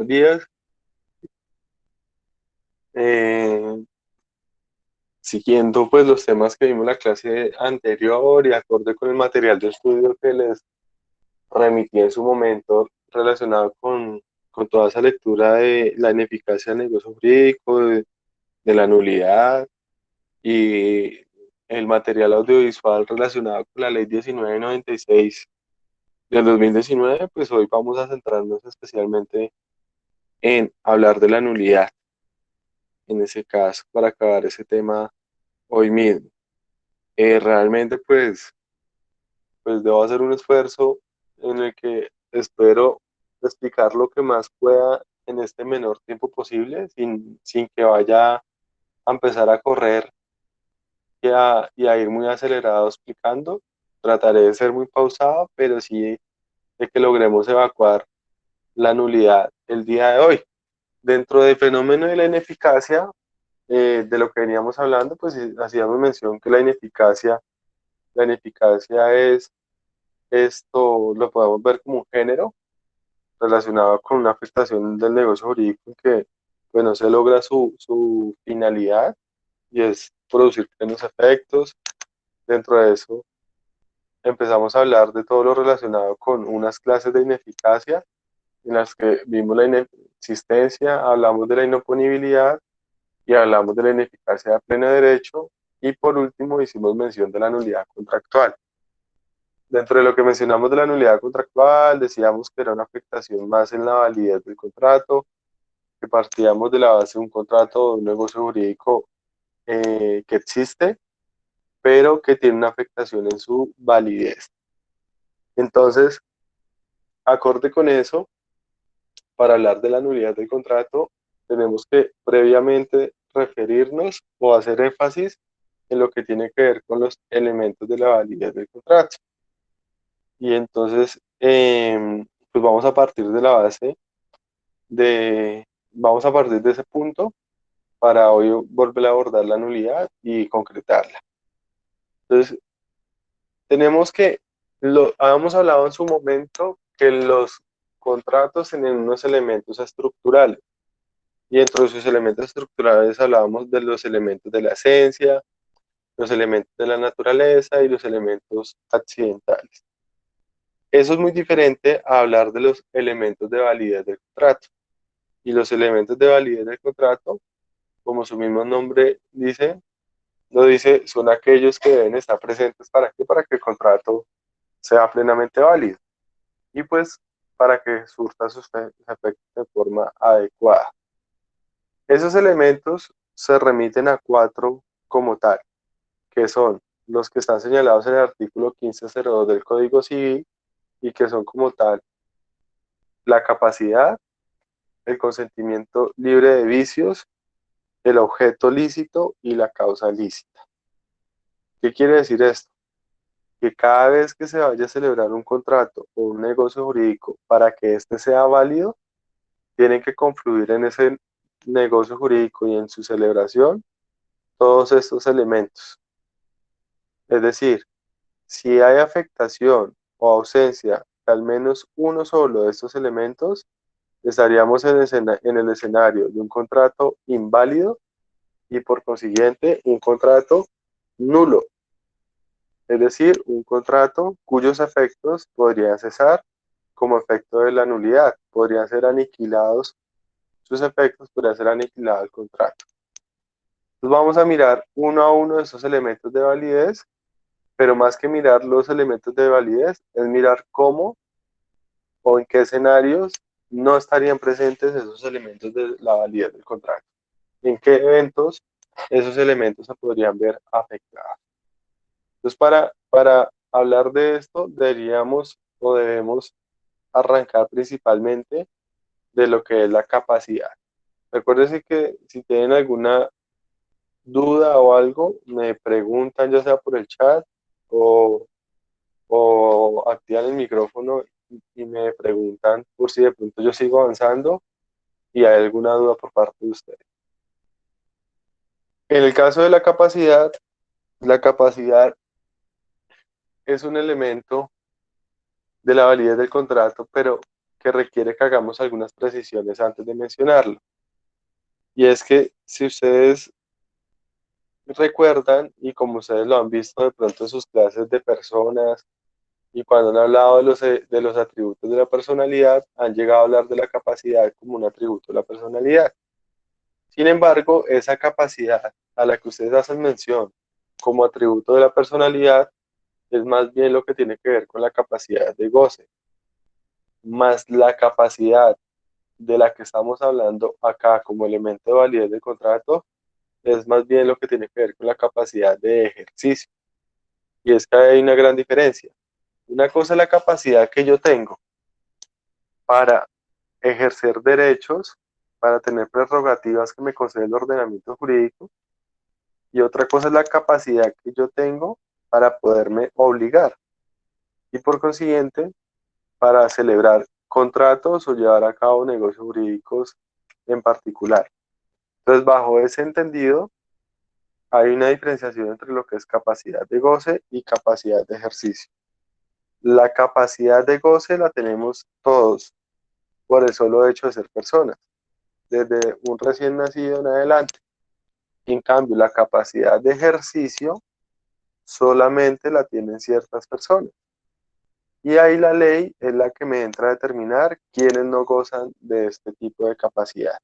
días. Eh, Siguiendo pues los temas que vimos la clase anterior y acorde con el material de estudio que les remití en su momento relacionado con toda esa lectura de la ineficacia del negocio jurídico, de la nulidad y el material audiovisual relacionado con la ley 1996 del 2019, pues hoy vamos a centrarnos especialmente en hablar de la nulidad, en ese caso, para acabar ese tema hoy mismo. Realmente pues debo hacer un esfuerzo en el que espero explicar lo que más pueda en este menor tiempo posible, sin que vaya a empezar a correr y a ir muy acelerado explicando. Trataré de ser muy pausado, pero sí de que logremos evacuar la nulidad el día de hoy. Dentro del fenómeno de la ineficacia, de lo que veníamos hablando, pues sí, hacíamos mención que la ineficacia es esto, lo podemos ver como un género relacionado con una afectación del negocio jurídico que pues, no se logra su finalidad y es producir plenos efectos. Dentro de eso empezamos a hablar de todo lo relacionado con unas clases de ineficacia en las que vimos la inexistencia, hablamos de la inoponibilidad y hablamos de la ineficacia de pleno derecho y por último hicimos mención de la nulidad contractual. Dentro de lo que mencionamos de la nulidad contractual, decíamos que era una afectación más en la validez del contrato, que partíamos de la base de un contrato de un negocio jurídico que existe, pero que tiene una afectación en su validez. Entonces, acorde con eso, para hablar de la nulidad del contrato, tenemos que previamente referirnos o hacer énfasis en lo que tiene que ver con los elementos de la validez del contrato. Y entonces, pues vamos a partir de la base vamos a partir de ese punto para hoy volver a abordar la nulidad y concretarla. Entonces, tenemos que, lo habíamos hablado en su momento que los contratos tienen unos elementos estructurales y dentro de sus elementos estructurales hablábamos de los elementos de la esencia, los elementos de la naturaleza y los elementos accidentales. Eso es muy diferente a hablar de los elementos de validez del contrato. Y los elementos de validez del contrato, como su mismo nombre dice, lo dice, son aquellos que deben estar presentes para qué, para que el contrato sea plenamente válido y pues para que surta sus efectos de forma adecuada. Esos elementos se remiten a cuatro como tal, que son los que están señalados en el artículo 1502 del Código Civil y que son como tal la capacidad, el consentimiento libre de vicios, el objeto lícito y la causa lícita. ¿Qué quiere decir esto? Que cada vez que se vaya a celebrar un contrato o un negocio jurídico para que éste sea válido, tienen que confluir en ese negocio jurídico y en su celebración todos estos elementos. Es decir, si hay afectación o ausencia de al menos uno solo de estos elementos, estaríamos en el escenario de un contrato inválido y por consiguiente un contrato nulo, es decir, un contrato cuyos efectos podrían cesar como efecto de la nulidad, podrían ser aniquilados, sus efectos podrían ser aniquilado el contrato. Entonces vamos a mirar uno a uno de esos elementos de validez, pero más que mirar los elementos de validez, es mirar cómo o en qué escenarios no estarían presentes esos elementos de la validez del contrato. En qué eventos esos elementos se podrían ver afectados. Entonces, para hablar de esto, deberíamos o debemos arrancar principalmente de lo que es la capacidad. Recuérdense que si tienen alguna duda o algo, me preguntan ya sea por el chat o, o activan el micrófono y me preguntan por si de pronto yo sigo avanzando y hay alguna duda por parte de ustedes. En el caso de la capacidad es un elemento de la validez del contrato, pero que requiere que hagamos algunas precisiones antes de mencionarlo. Y es que si ustedes recuerdan, y como ustedes lo han visto de pronto en sus clases de personas, y cuando han hablado de los atributos de la personalidad, han llegado a hablar de la capacidad como un atributo de la personalidad. Sin embargo, esa capacidad a la que ustedes hacen mención como atributo de la personalidad es más bien lo que tiene que ver con la capacidad de goce, más la capacidad de la que estamos hablando acá como elemento de validez del contrato es más bien lo que tiene que ver con la capacidad de ejercicio. Y es que hay una gran diferencia. Una cosa es la capacidad que yo tengo para ejercer derechos, para tener prerrogativas que me concede el ordenamiento jurídico, y otra cosa es la capacidad que yo tengo para poderme obligar y por consiguiente para celebrar contratos o llevar a cabo negocios jurídicos en particular. Entonces, bajo ese entendido, hay una diferenciación entre lo que es capacidad de goce y capacidad de ejercicio. La capacidad de goce la tenemos todos por el solo hecho de ser personas, desde un recién nacido en adelante. En cambio, la capacidad de ejercicio solamente la tienen ciertas personas. Y ahí la ley es la que me entra a determinar quiénes no gozan de este tipo de capacidad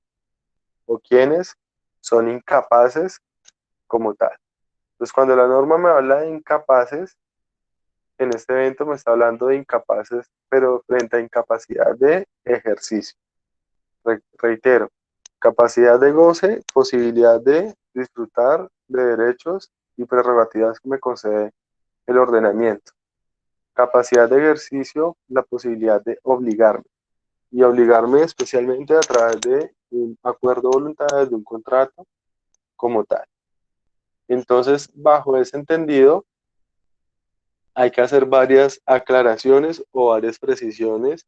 o quiénes son incapaces como tal. Entonces, cuando la norma me habla de incapaces, en este evento me está hablando de incapaces, pero frente a incapacidad de ejercicio. Reitero, capacidad de goce, posibilidad de disfrutar de derechos y prerrogativas que me concede el ordenamiento. Capacidad de ejercicio, la posibilidad de obligarme. Y obligarme especialmente a través de un acuerdo voluntario, de un contrato como tal. Entonces, bajo ese entendido, hay que hacer varias aclaraciones o varias precisiones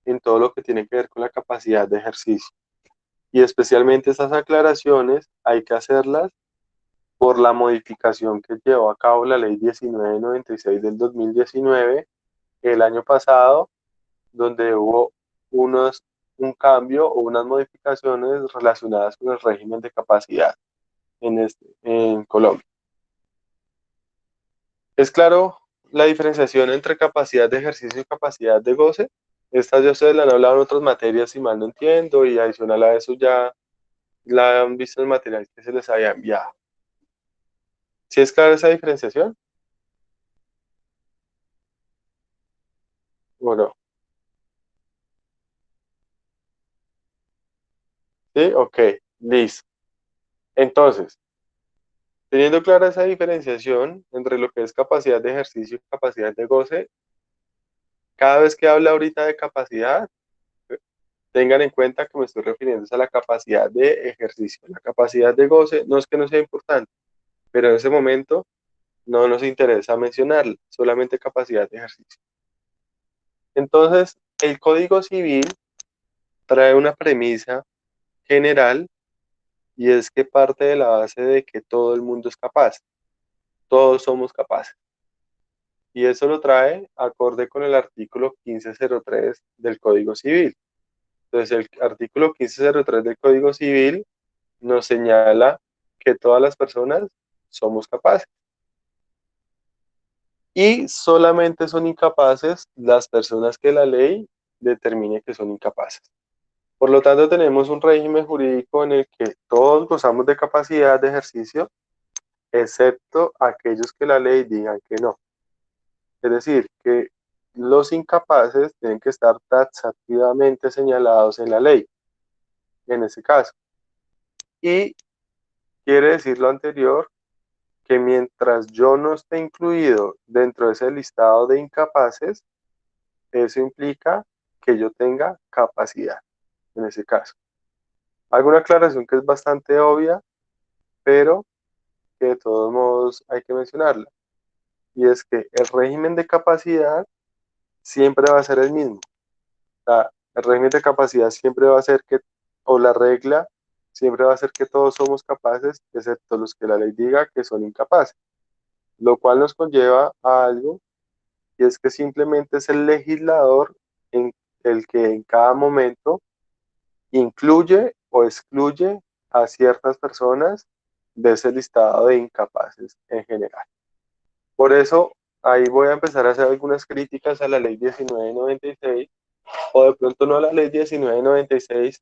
en todo lo que tiene que ver con la capacidad de ejercicio. Y especialmente esas aclaraciones hay que hacerlas por la modificación que llevó a cabo la ley 1996 del 2019 el año pasado, donde hubo unos, un cambio o unas modificaciones relacionadas con el régimen de capacidad en Colombia. Es claro la diferenciación entre capacidad de ejercicio y capacidad de goce. Estas ya ustedes la han hablado en otras materias, si mal no entiendo, y adicional a eso ya la han visto en materiales que se les había enviado. ¿Sí es clara esa diferenciación o no? ¿Sí? Ok, listo. Entonces, teniendo clara esa diferenciación entre lo que es capacidad de ejercicio y capacidad de goce, cada vez que habla ahorita de capacidad, tengan en cuenta que me estoy refiriendo a la capacidad de ejercicio. La capacidad de goce no es que no sea importante, pero en ese momento no nos interesa mencionarla, solamente capacidad de ejercicio. Entonces, el Código Civil trae una premisa general y es que parte de la base de que todo el mundo es capaz, todos somos capaces. Y eso lo trae acorde con el artículo 1503 del Código Civil. Entonces, el artículo 1503 del Código Civil nos señala que todas las personas somos capaces. Y solamente son incapaces las personas que la ley determine que son incapaces. Por lo tanto, tenemos un régimen jurídico en el que todos gozamos de capacidad de ejercicio, excepto aquellos que la ley digan que no. Es decir, que los incapaces tienen que estar taxativamente señalados en la ley, en ese caso. Y quiere decir lo anterior, que mientras yo no esté incluido dentro de ese listado de incapaces, eso implica que yo tenga capacidad, en ese caso. Hago una aclaración que es bastante obvia, pero que de todos modos hay que mencionarla. Y es que el régimen de capacidad siempre va a ser el mismo. O sea, el régimen de capacidad siempre va a ser que, o la regla siempre va a ser que todos somos capaces, excepto los que la ley diga que son incapaces. Lo cual nos conlleva a algo, y es que simplemente es el legislador el que en cada momento incluye o excluye a ciertas personas de ese listado de incapaces en general. Por eso, ahí voy a empezar a hacer algunas críticas a la ley 1996, o de pronto no a la ley 1996,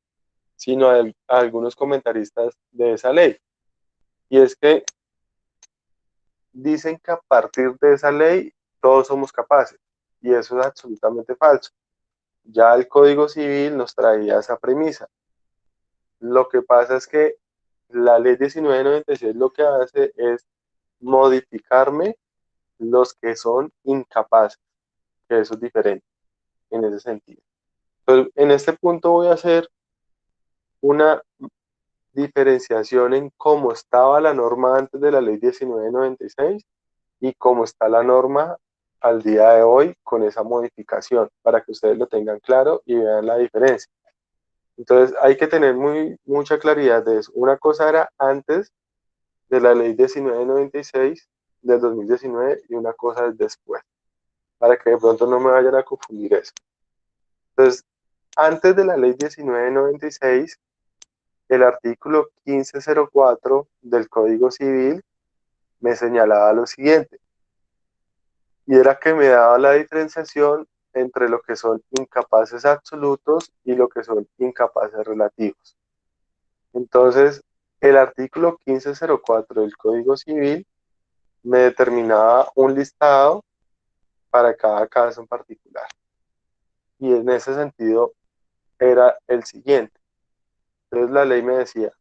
sino a algunos comentaristas de esa ley. Y es que dicen que a partir de esa ley todos somos capaces, y eso es absolutamente falso. Ya el Código Civil nos traía esa premisa. Lo que pasa es que la ley 1996 lo que hace es modificarme los que son incapaces, que eso es diferente en ese sentido. Entonces, en este punto voy a hacer una diferenciación en cómo estaba la norma antes de la ley 1996 y cómo está la norma al día de hoy con esa modificación, para que ustedes lo tengan claro y vean la diferencia. Entonces hay que tener mucha claridad de eso. Una cosa era antes de la ley 1996 del 2019 y una cosa es después, para que de pronto no me vayan a confundir eso. Entonces, antes de la ley 1996, el artículo 1504 del Código Civil me señalaba lo siguiente, y era que me daba la diferenciación entre lo que son incapaces absolutos y lo que son incapaces relativos. Entonces, el artículo 1504 del Código Civil me determinaba un listado para cada caso en particular. Y en ese sentido era el siguiente. Entonces la ley me decía,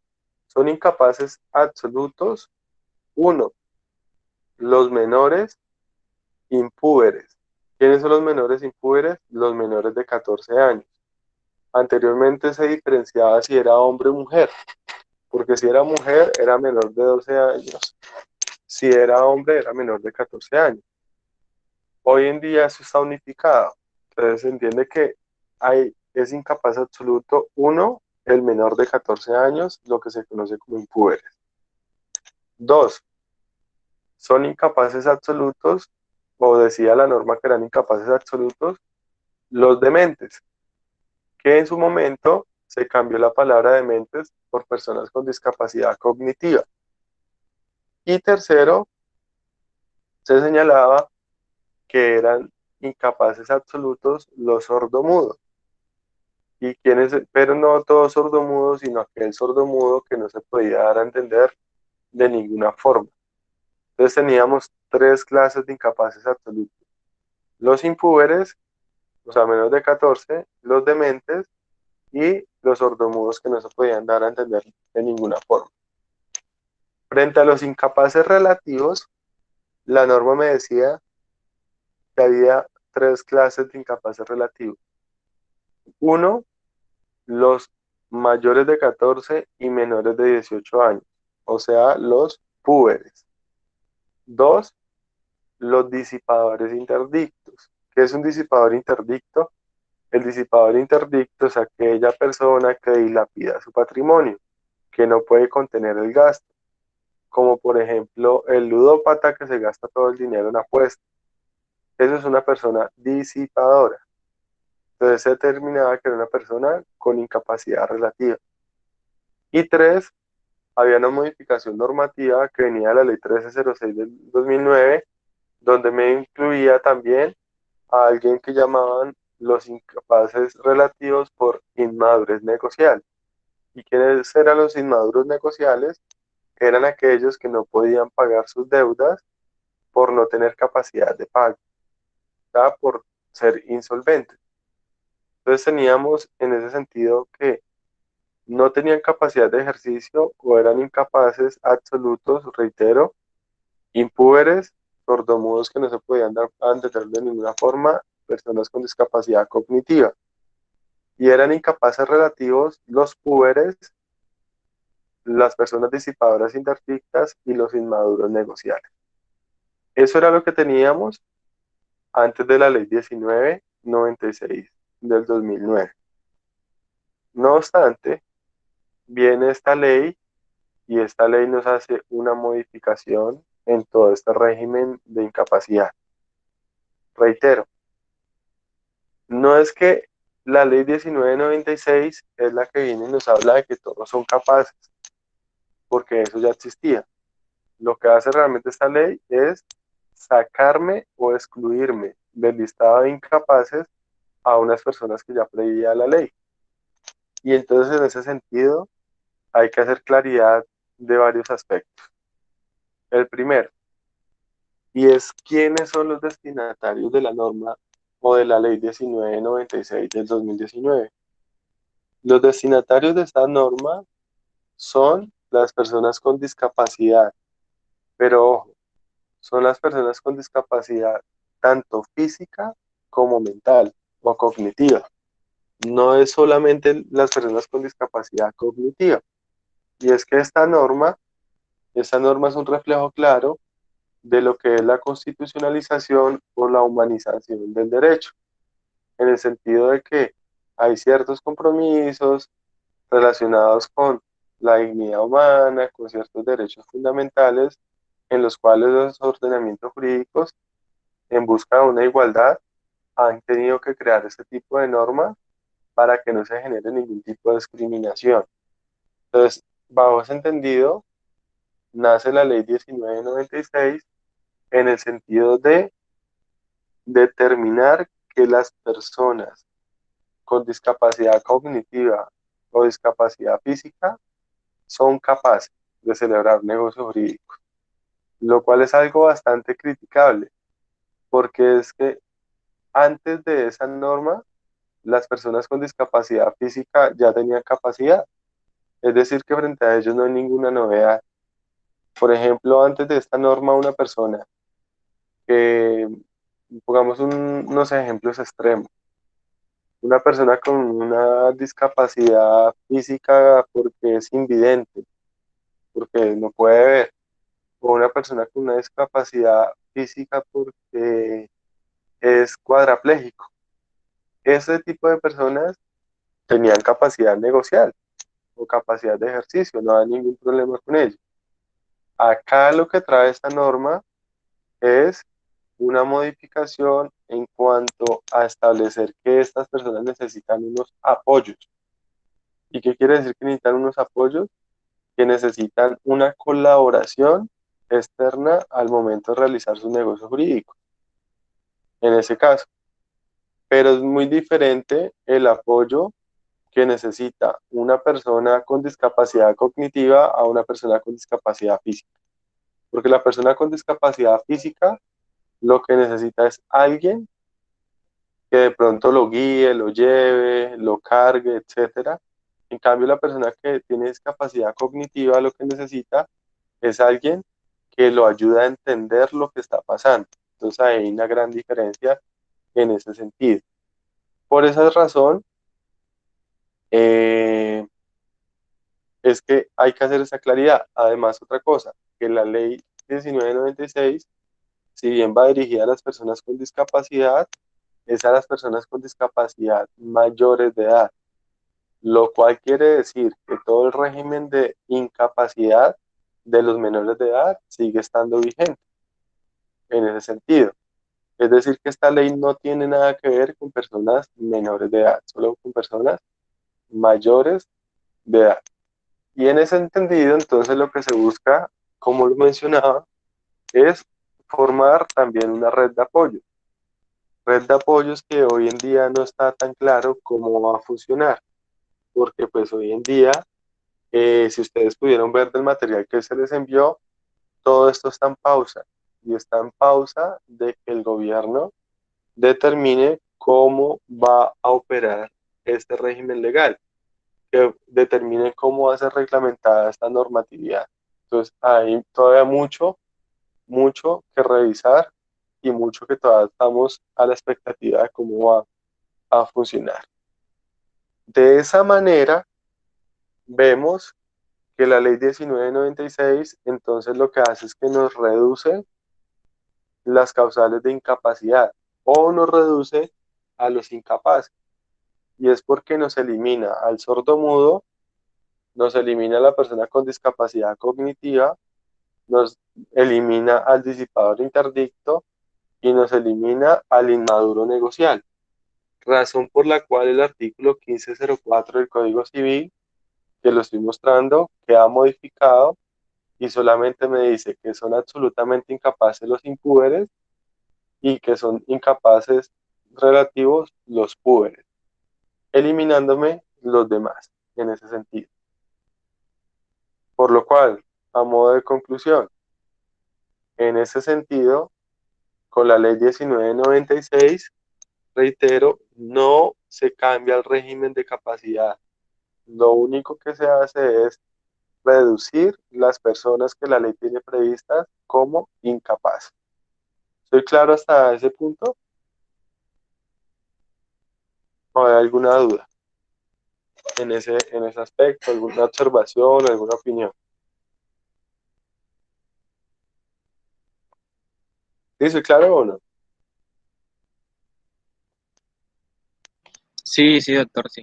son incapaces absolutos, uno, los menores impúberes. ¿Quiénes son los menores impúberes? Los menores de 14 años. Anteriormente se diferenciaba si era hombre o mujer, porque si era mujer era menor de 12 años, si era hombre era menor de 14 años. Hoy en día eso está unificado, entonces se entiende que es incapaz absoluto, uno, el menor de 14 años, lo que se conoce como impúberes. Dos, son incapaces absolutos, o decía la norma que eran incapaces absolutos, los dementes, que en su momento se cambió la palabra dementes por personas con discapacidad cognitiva. Y tercero, se señalaba que eran incapaces absolutos los sordomudos. Y quienes, pero no todos sordomudos, sino aquel sordomudo que no se podía dar a entender de ninguna forma. Entonces teníamos tres clases de incapaces absolutos. Los impúberes, o sea, menos de 14, los dementes y los sordomudos que no se podían dar a entender de ninguna forma. Frente a los incapaces relativos, la norma me decía que había tres clases de incapaces relativos. Uno, los mayores de 14 y menores de 18 años, o sea, los púberes. Dos, los disipadores interdictos. ¿Qué es un disipador interdicto? El disipador interdicto es aquella persona que dilapida su patrimonio, que no puede contener el gasto, como por ejemplo el ludópata que se gasta todo el dinero en apuestas. Eso es una persona disipadora. Entonces se determinaba que era una persona con incapacidad relativa. Y tres, había una modificación normativa que venía de la ley 1306 del 2009, donde me incluía también a alguien que llamaban los incapaces relativos por inmadurez negocial. ¿Y quiénes eran los inmaduros negociales? Eran aquellos que no podían pagar sus deudas por no tener capacidad de pago, ¿verdad? Por ser insolventes. Entonces teníamos en ese sentido que no tenían capacidad de ejercicio o eran incapaces absolutos, reitero, impúberes, sordomudos que no se podían dar a entender de ninguna forma, personas con discapacidad cognitiva. Y eran incapaces relativos los púberes, las personas disipadoras interdictas y los inmaduros negociales. Eso era lo que teníamos antes de la ley 1996 del 2009. No obstante, viene esta ley y esta ley nos hace una modificación en todo este régimen de incapacidad. Reitero, no es que La ley 1996 es la que viene y nos habla de que todos son capaces, porque eso ya existía. Lo que hace realmente esta ley es sacarme o excluirme del listado de incapaces a unas personas que ya preveía la ley. Y entonces en ese sentido hay que hacer claridad de varios aspectos. El primero, y es quiénes son los destinatarios de la norma o de la ley 1996 del 2019. Los destinatarios de esta norma son las personas con discapacidad, pero ojo, son las personas con discapacidad tanto física como mental o cognitiva. No es solamente las personas con discapacidad cognitiva. Y es que esta norma es un reflejo claro de lo que es la constitucionalización o la humanización del derecho, en el sentido de que hay ciertos compromisos relacionados con la dignidad humana, con ciertos derechos fundamentales, en los cuales los ordenamientos jurídicos, en busca de una igualdad, han tenido que crear este tipo de normas para que no se genere ningún tipo de discriminación. Entonces, bajo ese entendido, nace la ley 1996 en el sentido de determinar que las personas con discapacidad cognitiva o discapacidad física son capaces de celebrar negocios jurídicos, lo cual es algo bastante criticable, porque es que antes de esa norma, las personas con discapacidad física ya tenían capacidad, es decir, que frente a ellos no hay ninguna novedad. Por ejemplo, antes de esta norma, una persona que, pongamos unos ejemplos extremos, una persona con una discapacidad física porque es invidente, porque no puede ver, o una persona con una discapacidad física porque es cuadrapléjico. Ese tipo de personas tenían capacidad negocial o capacidad de ejercicio, no hay ningún problema con ello. Acá lo que trae esta norma es una modificación en cuanto a establecer que estas personas necesitan unos apoyos. ¿Y qué quiere decir que necesitan unos apoyos? Que necesitan una colaboración externa al momento de realizar su negocio jurídico, en ese caso. Pero es muy diferente el apoyo que necesita una persona con discapacidad cognitiva a una persona con discapacidad física. Porque la persona con discapacidad física lo que necesita es alguien que de pronto lo guíe, lo lleve, lo cargue, etcétera. En cambio, la persona que tiene discapacidad cognitiva lo que necesita es alguien que lo ayude a entender lo que está pasando. Entonces hay una gran diferencia en ese sentido. Por esa razón, eh, es que hay que hacer esa claridad. Además, otra cosa, que la ley 1996, si bien va dirigida a las personas con discapacidad, es a las personas con discapacidad mayores de edad, lo cual quiere decir que todo el régimen de incapacidad de los menores de edad sigue estando vigente en ese sentido. Es decir, que esta ley no tiene nada que ver con personas menores de edad, solo con personas mayores de edad. Y en ese entendido, entonces lo que se busca, como lo mencionaba, es formar también una red de apoyo. Red de apoyos que hoy en día no está tan claro cómo va a funcionar, porque pues hoy en día, si ustedes pudieron ver del material que se les envió, todo esto está en pausa. Y está en pausa de que el gobierno determine cómo va a operar este régimen legal, que determine cómo va a ser reglamentada esta normatividad. Entonces, hay todavía mucho que revisar y mucho que todavía estamos a la expectativa de cómo va a funcionar. De esa manera, vemos que la ley 1996 entonces lo que hace es que nos reduce las causales de incapacidad o nos reduce a los incapaces. Y es porque nos elimina al sordomudo, nos elimina a la persona con discapacidad cognitiva, nos elimina al disipador interdicto y nos elimina al inmaduro negocial. razón por la cual el artículo 1504 del Código Civil, que lo estoy mostrando, queda modificado y solamente me dice que son absolutamente incapaces los impúberes y que son incapaces relativos los púberes, eliminándome los demás en ese sentido. Por lo cual, a modo de conclusión, en ese sentido, con la ley 1996, reitero, no se cambia el régimen de capacidad. Lo único que se hace es reducir las personas que la ley tiene previstas como incapaces. ¿Estoy claro hasta ese punto? ¿O hay alguna duda en ese aspecto? ¿Alguna observación, alguna opinión? ¿Sí, soy claro o no? Sí, sí, doctor, sí.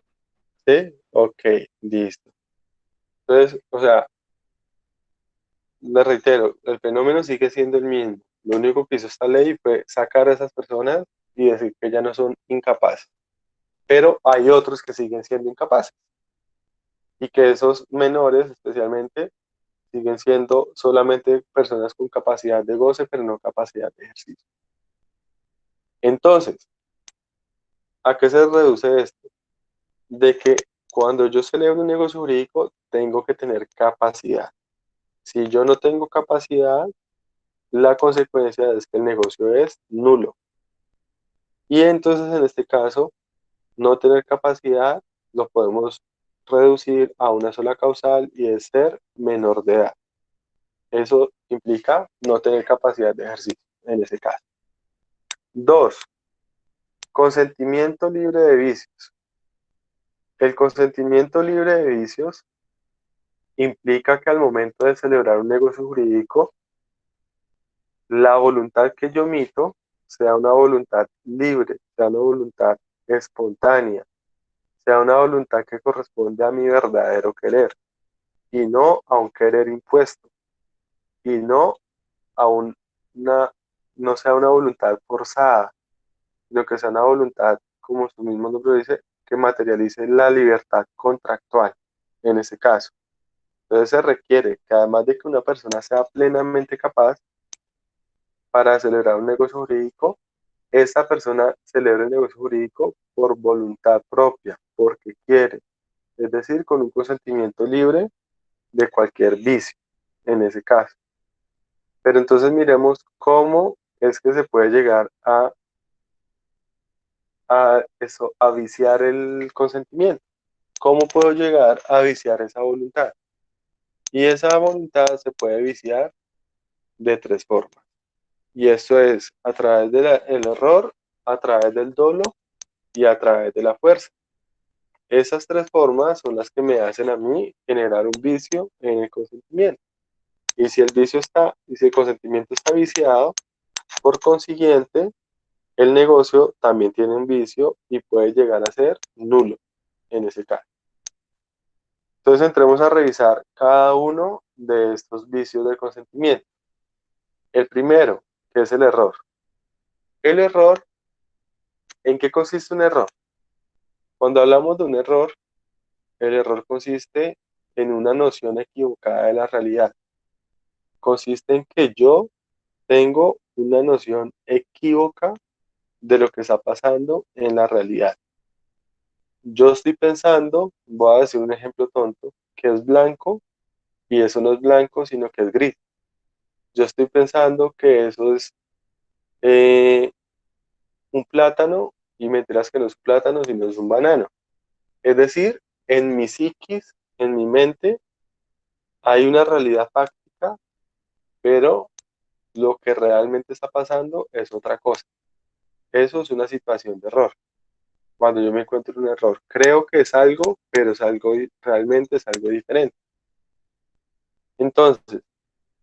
Sí, ok, listo. Entonces, o sea, le reitero, el fenómeno sigue siendo el mismo. Lo único que hizo esta ley fue sacar a esas personas y decir que ya no son incapaces. Pero hay otros que siguen siendo incapaces y que esos menores especialmente siguen siendo solamente personas con capacidad de goce, pero no capacidad de ejercicio. Entonces, ¿a qué se reduce esto? De que cuando yo celebro un negocio jurídico, tengo que tener capacidad. Si yo no tengo capacidad, la consecuencia es que el negocio es nulo. Y entonces, en este caso, no tener capacidad lo podemos reducir a una sola causal y es ser menor de edad. Eso implica no tener capacidad de ejercicio en ese caso. Dos, consentimiento libre de vicios. El consentimiento libre de vicios implica que al momento de celebrar un negocio jurídico, la voluntad que yo emito sea una voluntad libre, sea una voluntad espontánea, sea una voluntad que corresponde a mi verdadero querer y no a un querer impuesto y no a una, no sea una voluntad forzada, sino que sea una voluntad, como su mismo nombre dice, que materialice la libertad contractual en ese caso. Entonces se requiere que además de que una persona sea plenamente capaz para celebrar un negocio jurídico, esta persona celebra el negocio jurídico por voluntad propia, porque quiere, es decir, con un consentimiento libre de cualquier vicio en ese caso. Pero entonces miremos cómo es que se puede llegar a viciar el consentimiento. ¿Cómo puedo llegar a viciar esa voluntad? Y esa voluntad se puede viciar de tres formas. Y eso es a través del error, a través del dolo y a través de la fuerza. Esas tres formas son las que me hacen a mí generar un vicio en el consentimiento. Y si el vicio está, y si el consentimiento está viciado, por consiguiente, el negocio también tiene un vicio y puede llegar a ser nulo en ese caso. Entonces entremos a revisar cada uno de estos vicios del consentimiento. El primero, que es el error. El error, ¿en qué consiste un error? Cuando hablamos de un error, el error consiste en una noción equivocada de la realidad. Consiste en que yo tengo una noción equívoca de lo que está pasando en la realidad. Yo estoy pensando, voy a decir un ejemplo tonto, que es blanco y eso no es blanco, sino que es gris. Yo estoy pensando que eso es eh, un plátano y me enteras que no es un plátano, sino es un banano. Es decir, en mi psiquis, en mi mente, hay una realidad fáctica, pero lo que realmente está pasando es otra cosa. Eso es una situación de error. Cuando yo me encuentro un error, creo que es algo, pero es algo, realmente es algo diferente. Entonces,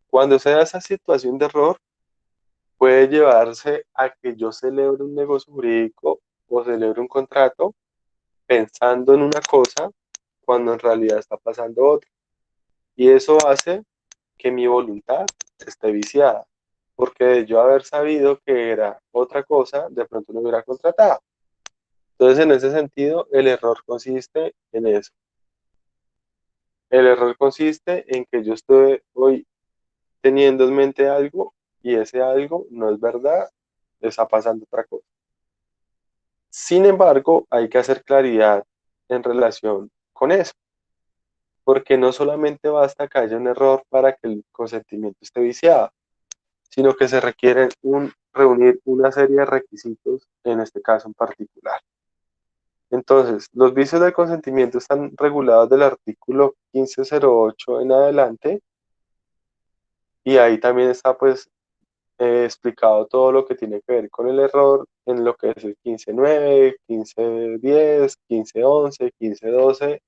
cuando se da esa situación de error, puede llevarse a que yo celebre un negocio jurídico o celebre un contrato pensando en una cosa cuando en realidad está pasando otra. Y eso hace que mi voluntad esté viciada, porque de yo haber sabido que era otra cosa, de pronto no hubiera contratado. Entonces, en ese sentido, el error consiste en eso. El error consiste en que yo estoy hoy teniendo en mente algo y ese algo no es verdad, está pasando otra cosa. Sin embargo, hay que hacer claridad en relación con eso, porque no solamente basta que haya un error para que el consentimiento esté viciado, sino que se requiere reunir una serie de requisitos en este caso en particular. Entonces, los vicios del consentimiento están regulados del artículo 1508 en adelante y ahí también está pues explicado todo lo que tiene que ver con el error en lo que es el 15.9, 15.10, 15.11, 15.12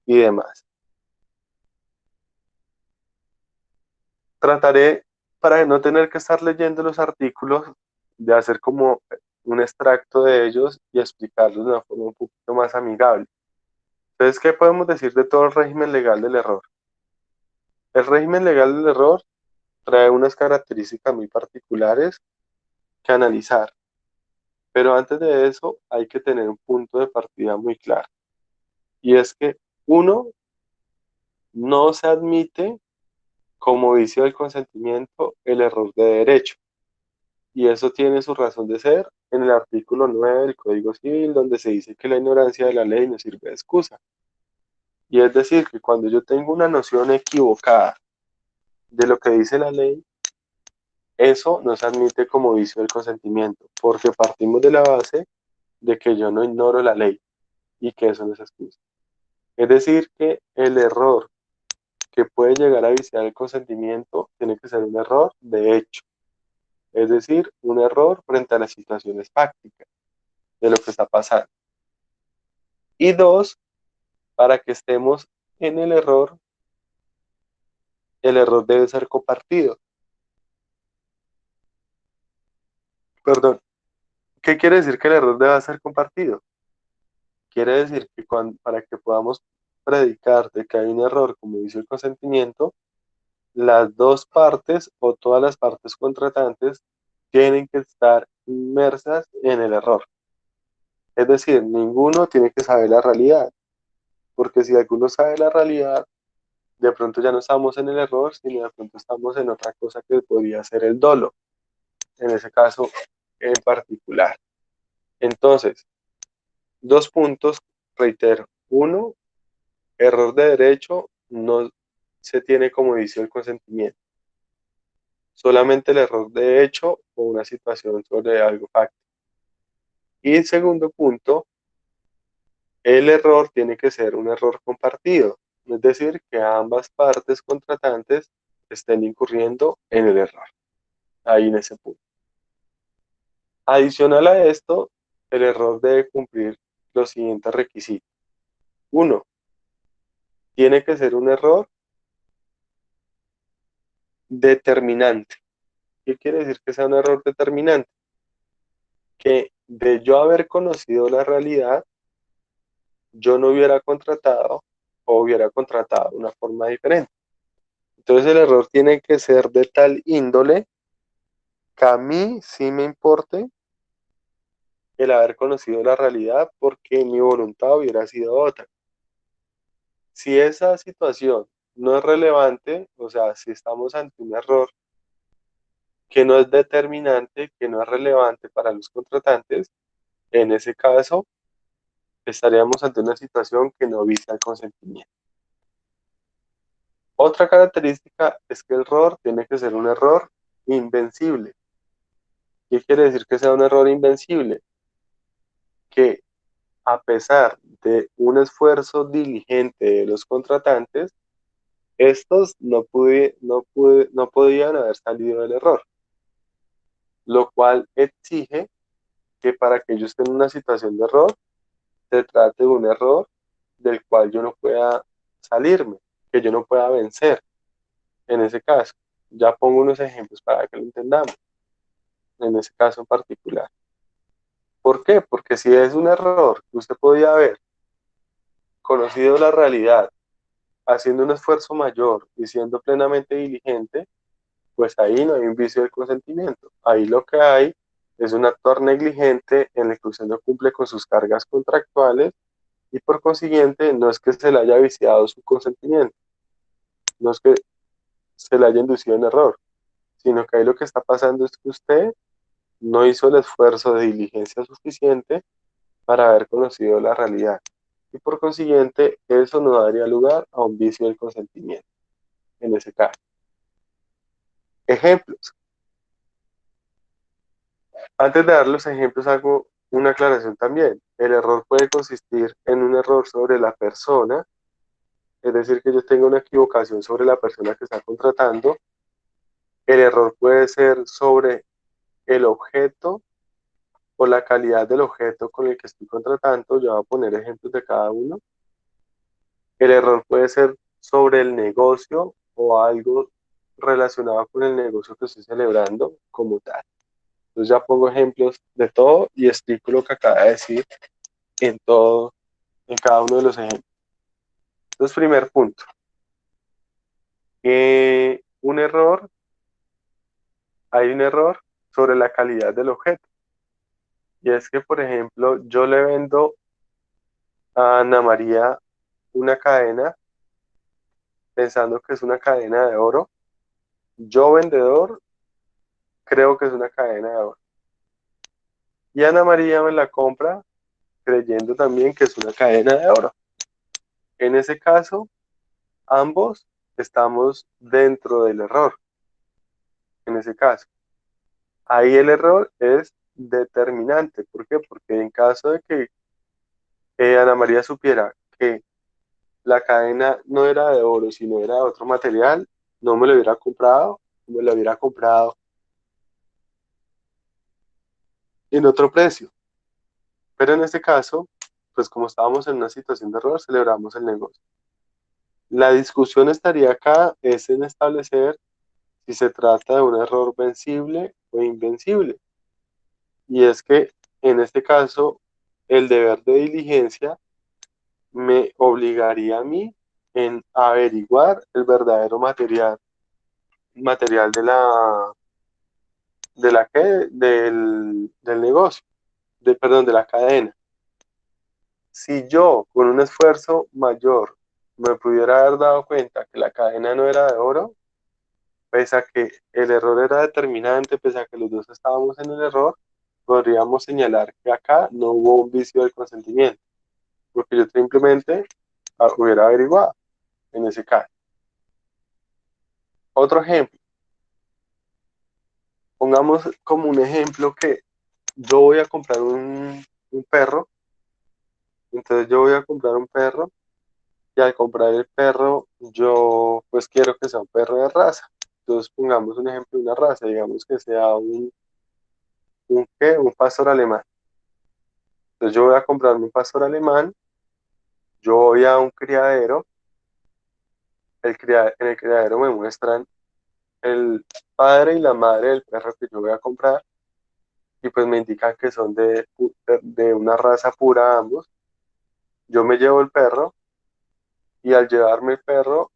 y demás. Trataré, para no tener que estar leyendo los artículos, de hacer como un extracto de ellos y explicarlos de una forma un poquito más amigable. Entonces, ¿qué podemos decir de todo el régimen legal del error? El régimen legal del error trae unas características muy particulares que analizar, pero antes de eso hay que tener un punto de partida muy claro, y es que uno, no se admite como vicio del consentimiento el error de derecho, y eso tiene su razón de ser en el artículo 9 del Código Civil, donde se dice que la ignorancia de la ley no sirve de excusa. Y es decir, que cuando yo tengo una noción equivocada de lo que dice la ley, eso no se admite como vicio del consentimiento, porque partimos de la base de que yo no ignoro la ley y que eso no es excusa. Es decir, que el error que puede llegar a viciar el consentimiento tiene que ser un error de hecho, es decir, un error frente a las situaciones fácticas de lo que está pasando. Y dos, para que estemos en el error debe ser compartido. Perdón, ¿qué quiere decir que el error debe ser compartido? Quiere decir que para que podamos predicar de que hay un error, como dice el consentimiento, las dos partes o todas las partes contratantes tienen que estar inmersas en el error. Es decir, ninguno tiene que saber la realidad, porque si alguno sabe la realidad, de pronto ya no estamos en el error, sino de pronto estamos en otra cosa que podría ser el dolo, en ese caso en particular. Entonces, dos puntos, reitero. Uno, error de derecho no se tiene como vicio el consentimiento, solamente el error de hecho o una situación sobre algo fáctico. Y el segundo punto, el error tiene que ser un error compartido, es decir, que ambas partes contratantes estén incurriendo en el error, ahí en ese punto. Adicional a esto, el error debe cumplir los siguientes requisitos. Uno, tiene que ser un error determinante. ¿Qué quiere decir que sea un error determinante? Que de yo haber conocido la realidad, yo no hubiera contratado o hubiera contratado de una forma diferente. Entonces el error tiene que ser de tal índole que a mí sí me importe el haber conocido la realidad porque mi voluntad hubiera sido otra. Si esa situación no es relevante, o sea, si estamos ante un error que no es determinante, que no es relevante para los contratantes, en ese caso estaríamos ante una situación que no visa el consentimiento. Otra característica es que el error tiene que ser un error invencible. ¿Qué quiere decir que sea un error invencible? Que a pesar de un esfuerzo diligente de los contratantes, estos no podían haber salido del error, lo cual exige que para que yo esté en una situación de error, se trate de un error del cual yo no pueda salirme, que yo no pueda vencer. En ese caso, ya pongo unos ejemplos para que lo entendamos, en ese caso en particular. ¿Por qué? Porque si es un error que usted podía haber conocido la realidad, haciendo un esfuerzo mayor y siendo plenamente diligente, pues ahí no hay un vicio del consentimiento. Ahí lo que hay es un actor negligente en el que usted no cumple con sus cargas contractuales y por consiguiente no es que se le haya viciado su consentimiento, no es que se le haya inducido en error, sino que ahí lo que está pasando es que usted no hizo el esfuerzo de diligencia suficiente para haber conocido la realidad. Y por consiguiente, eso no daría lugar a un vicio del consentimiento, en ese caso. Ejemplos. Antes de dar los ejemplos, hago una aclaración también. El error puede consistir en un error sobre la persona, es decir, que yo tenga una equivocación sobre la persona que está contratando. El error puede ser sobre el objeto o la calidad del objeto con el que estoy contratando. Yo voy a poner ejemplos de cada uno. El error puede ser sobre el negocio o algo relacionado con el negocio que estoy celebrando como tal. Entonces ya pongo ejemplos de todo y explico lo que acaba de decir en todo, en cada uno de los ejemplos. Entonces, primer punto. Un error, hay un error sobre la calidad del objeto. Y es que, por ejemplo, yo le vendo a Ana María una cadena pensando que es una cadena de oro. Yo, vendedor, creo que es una cadena de oro. Y Ana María me la compra creyendo también que es una cadena de oro. En ese caso, ambos estamos dentro del error. En ese caso, ahí el error es determinante. ¿Por qué? Porque en caso de que Ana María supiera que la cadena no era de oro, sino era de otro material, no me lo hubiera comprado, me lo hubiera comprado en otro precio. Pero en este caso, pues como estábamos en una situación de error, celebramos el negocio. La discusión estaría acá es en establecer si se trata de un error vencible o invencible. Y es que en este caso, el deber de diligencia me obligaría a mí en averiguar el verdadero material del negocio, perdón, de la cadena. Si yo con un esfuerzo mayor me pudiera haber dado cuenta que la cadena no era de oro, pese a que el error era determinante, pese a que los dos estábamos en el error, podríamos señalar que acá no hubo un vicio del consentimiento, porque yo simplemente hubiera averiguado en ese caso. Otro ejemplo, pongamos como un ejemplo que yo voy a comprar un perro, entonces yo voy a comprar un perro y al comprar el perro yo pues quiero que sea un perro de raza. Entonces pongamos un ejemplo de una raza, digamos que sea un pastor alemán. Entonces yo voy a comprarme un pastor alemán, yo voy a un criadero, en el criadero me muestran el padre y la madre del perro que yo voy a comprar y pues me indican que son de una raza pura ambos. Yo me llevo el perro y al llevarme el perro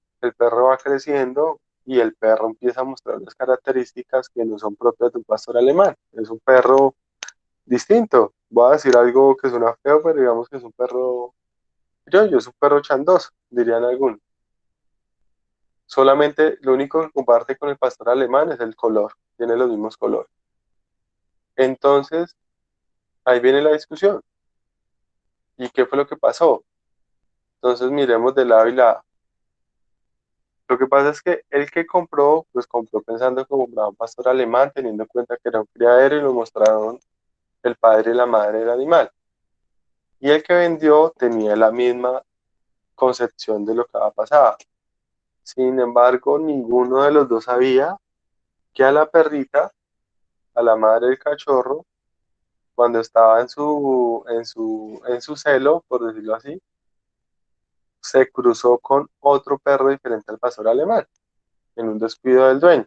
va creciendo y el perro empieza a mostrar las características que no son propias de un pastor alemán. Es un perro distinto. Voy a decir algo que suena feo, pero digamos que es un perro yo es un perro chandoso, dirían algunos. Solamente lo único que comparte con el pastor alemán es el color, tiene los mismos colores. Entonces, ahí viene la discusión. ¿Y qué fue lo que pasó? Entonces, miremos de lado y lado. Lo que pasa es que el que compró, pues compró pensando que compraba un pastor alemán, teniendo en cuenta que era un criadero y lo mostraron el padre y la madre del animal. Y el que vendió tenía la misma concepción de lo que había pasado. Sin embargo, ninguno de los dos sabía que a la perrita, a la madre del cachorro, cuando estaba en su celo, por decirlo así, se cruzó con otro perro diferente al pastor alemán, en un descuido del dueño,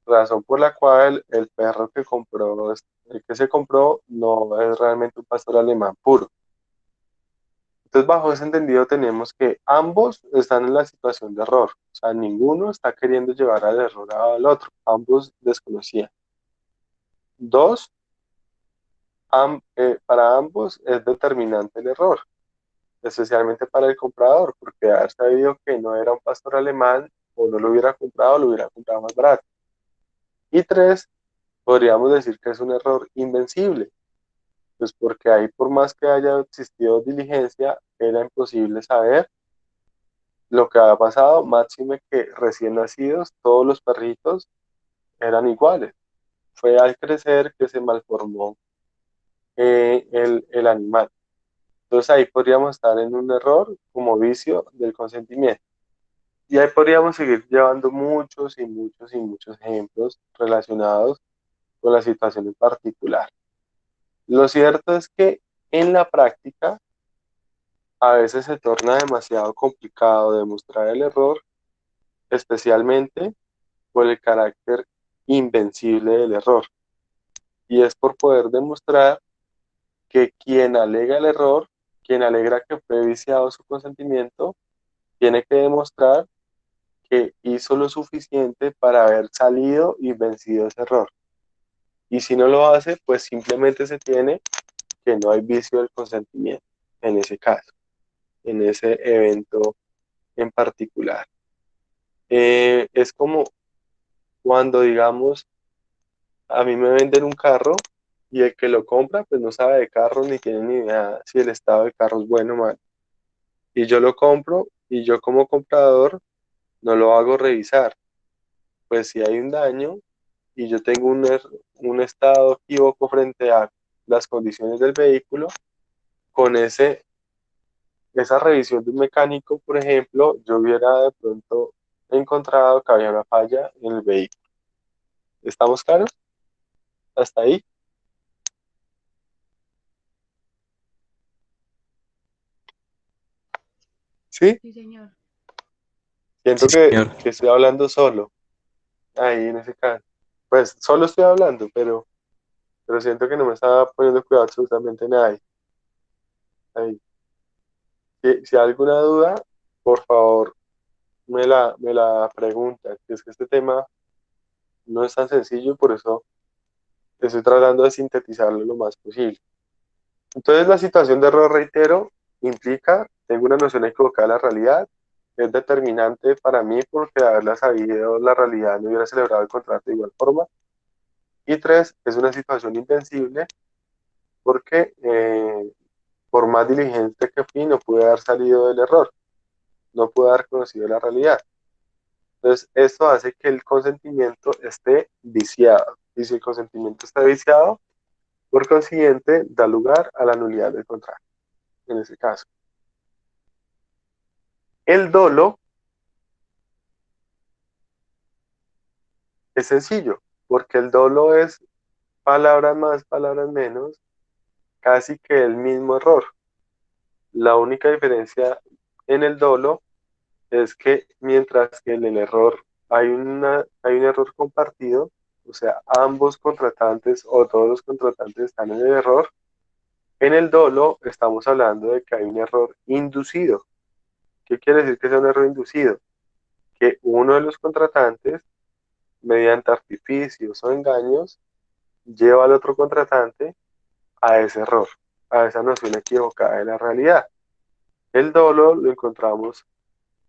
razón por la cual el perro el que se compró, no es realmente un pastor alemán puro. Entonces, bajo ese entendido, tenemos que ambos están en la situación de error, o sea, ninguno está queriendo llevar al error al otro, ambos desconocían. Dos, Para ambos es determinante el error, especialmente para el comprador, porque haber sabido que no era un pastor alemán o no lo hubiera comprado más barato. Y tres, podríamos decir que es un error invencible, pues porque ahí por más que haya existido diligencia, era imposible saber lo que había pasado, máxime que recién nacidos, todos los perritos eran iguales. Fue al crecer que se malformó el animal. Entonces ahí podríamos estar en un error como vicio del consentimiento. Y ahí podríamos seguir llevando muchos y muchos y muchos ejemplos relacionados con la situación en particular. Lo cierto es que en la práctica a veces se torna demasiado complicado demostrar el error, especialmente por el carácter invencible del error. Y es por poder demostrar que quien alega el error, quien alegra que fue viciado su consentimiento, tiene que demostrar que hizo lo suficiente para haber salido y vencido ese error. Y si no lo hace, pues simplemente se tiene que no hay vicio del consentimiento en ese caso, en ese evento en particular. Es como cuando, digamos, a mí me venden un carro y el que lo compra, pues no sabe de carros ni tiene ni idea si el estado del carro es bueno o mal. Y yo lo compro y yo como comprador no lo hago revisar. Pues si hay un daño y yo tengo un estado equívoco frente a las condiciones del vehículo, con esa revisión de un mecánico, por ejemplo, yo hubiera de pronto encontrado que había una falla en el vehículo. ¿Estamos claros? ¿Hasta ahí? ¿Sí? Sí, señor. Siento Sí, señor. que estoy hablando solo, ahí en ese caso. Pues solo estoy hablando, pero siento que no me estaba poniendo cuidado absolutamente nadie. Ahí. Si hay alguna duda, por favor, me la pregunta. Es que este tema no es tan sencillo y por eso estoy tratando de sintetizarlo lo más posible. Entonces, la situación de error, reitero, implica, tengo una noción equivocada de la realidad, es determinante para mí porque de haberla sabido la realidad no hubiera celebrado el contrato de igual forma. Y tres, es una situación invencible porque por más diligente que fui, no pude haber salido del error, no pude haber conocido la realidad. Entonces, esto hace que el consentimiento esté viciado. Y si el consentimiento está viciado, por consiguiente, da lugar a la nulidad del contrato, en ese caso. El dolo es sencillo, porque el dolo es palabras más, palabras menos, casi que el mismo error. La única diferencia en el dolo es que mientras que en el error hay un error compartido, o sea, ambos contratantes o todos los contratantes están en el error, en el dolo estamos hablando de que hay un error inducido. ¿Qué quiere decir que sea un error inducido? Que uno de los contratantes, mediante artificios o engaños, lleva al otro contratante a ese error, a esa noción equivocada de la realidad. El dolo lo encontramos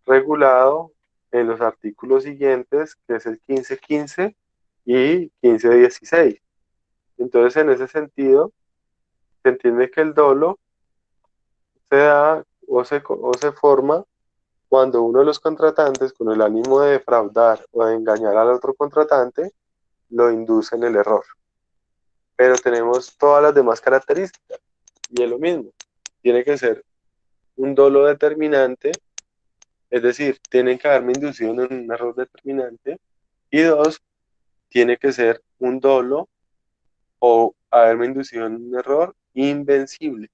regulado en los artículos siguientes, que es el 1515 y 1516. Entonces, en ese sentido, se entiende que el dolo se da o se forma cuando uno de los contratantes, con el ánimo de defraudar o de engañar al otro contratante, lo induce en el error. Pero tenemos todas las demás características y es lo mismo. Tiene que ser un dolo determinante, es decir, tienen que haberme inducido en un error determinante. Y dos, tiene que ser un dolo o haberme inducido en un error invencible.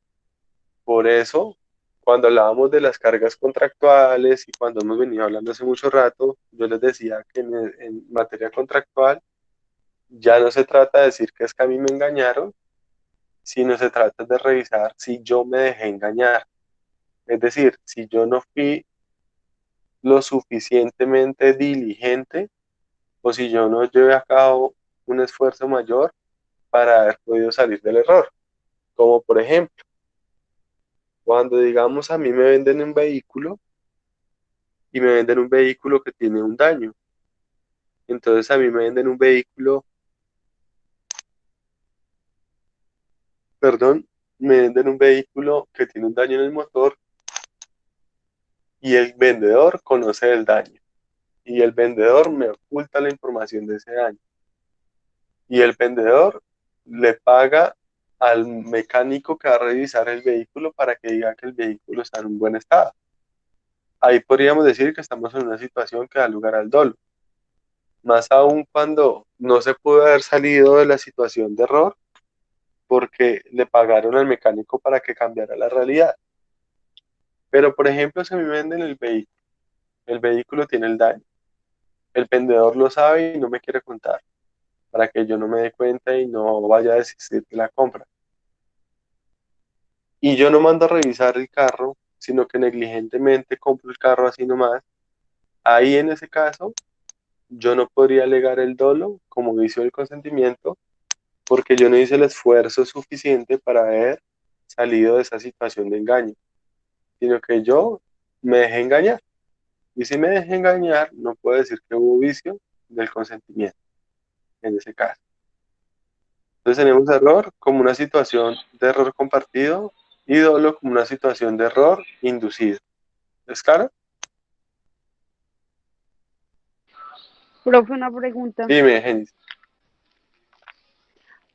Por eso, cuando hablábamos de las cargas contractuales y cuando hemos venido hablando hace mucho rato, yo les decía que en materia contractual ya no se trata de decir que es que a mí me engañaron, sino se trata de revisar si yo me dejé engañar. Es decir, si yo no fui lo suficientemente diligente o si yo no llevé a cabo un esfuerzo mayor para haber podido salir del error. Como por ejemplo, cuando digamos a mí me venden un vehículo y me venden un vehículo que tiene un daño. Entonces a mí me venden un vehículo, perdón, me venden un vehículo que tiene un daño en el motor y el vendedor conoce el daño y el vendedor me oculta la información de ese daño y el vendedor le paga al mecánico que va a revisar el vehículo para que diga que el vehículo está en un buen estado. Ahí podríamos decir que estamos en una situación que da lugar al dolo, más aún cuando no se pudo haber salido de la situación de error porque le pagaron al mecánico para que cambiara la realidad. Pero, por ejemplo, si me venden el vehículo tiene el daño, el vendedor lo sabe y no me quiere contar, para que yo no me dé cuenta y no vaya a desistir de la compra. Y yo no mando a revisar el carro, sino que negligentemente compro el carro así nomás. Ahí en ese caso, yo no podría alegar el dolo como vicio del consentimiento, porque yo no hice el esfuerzo suficiente para haber salido de esa situación de engaño, sino que yo me dejé engañar. Y si me dejé engañar, no puedo decir que hubo vicio del consentimiento en ese caso. Entonces tenemos error como una situación de error compartido y dolo como una situación de error inducido. ¿Es claro? Profe, una pregunta. Dime, Genis.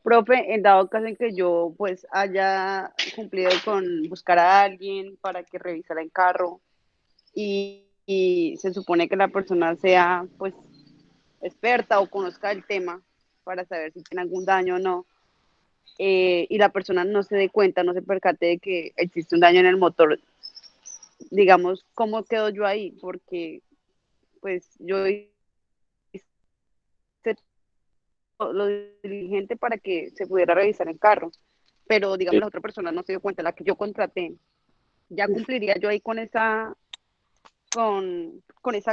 Profe, en dado caso en que yo pues haya cumplido con buscar a alguien para que revisara el carro y se supone que la persona sea pues experta o conozca el tema para saber si tiene algún daño o no, y la persona no se dé cuenta, no se percate de que existe un daño en el motor, digamos, ¿cómo quedo yo ahí? Porque pues yo hice lo diligente para que se pudiera revisar el carro, pero digamos Sí. la otra persona no se dio cuenta, la que yo contraté, ya cumpliría yo ahí con esa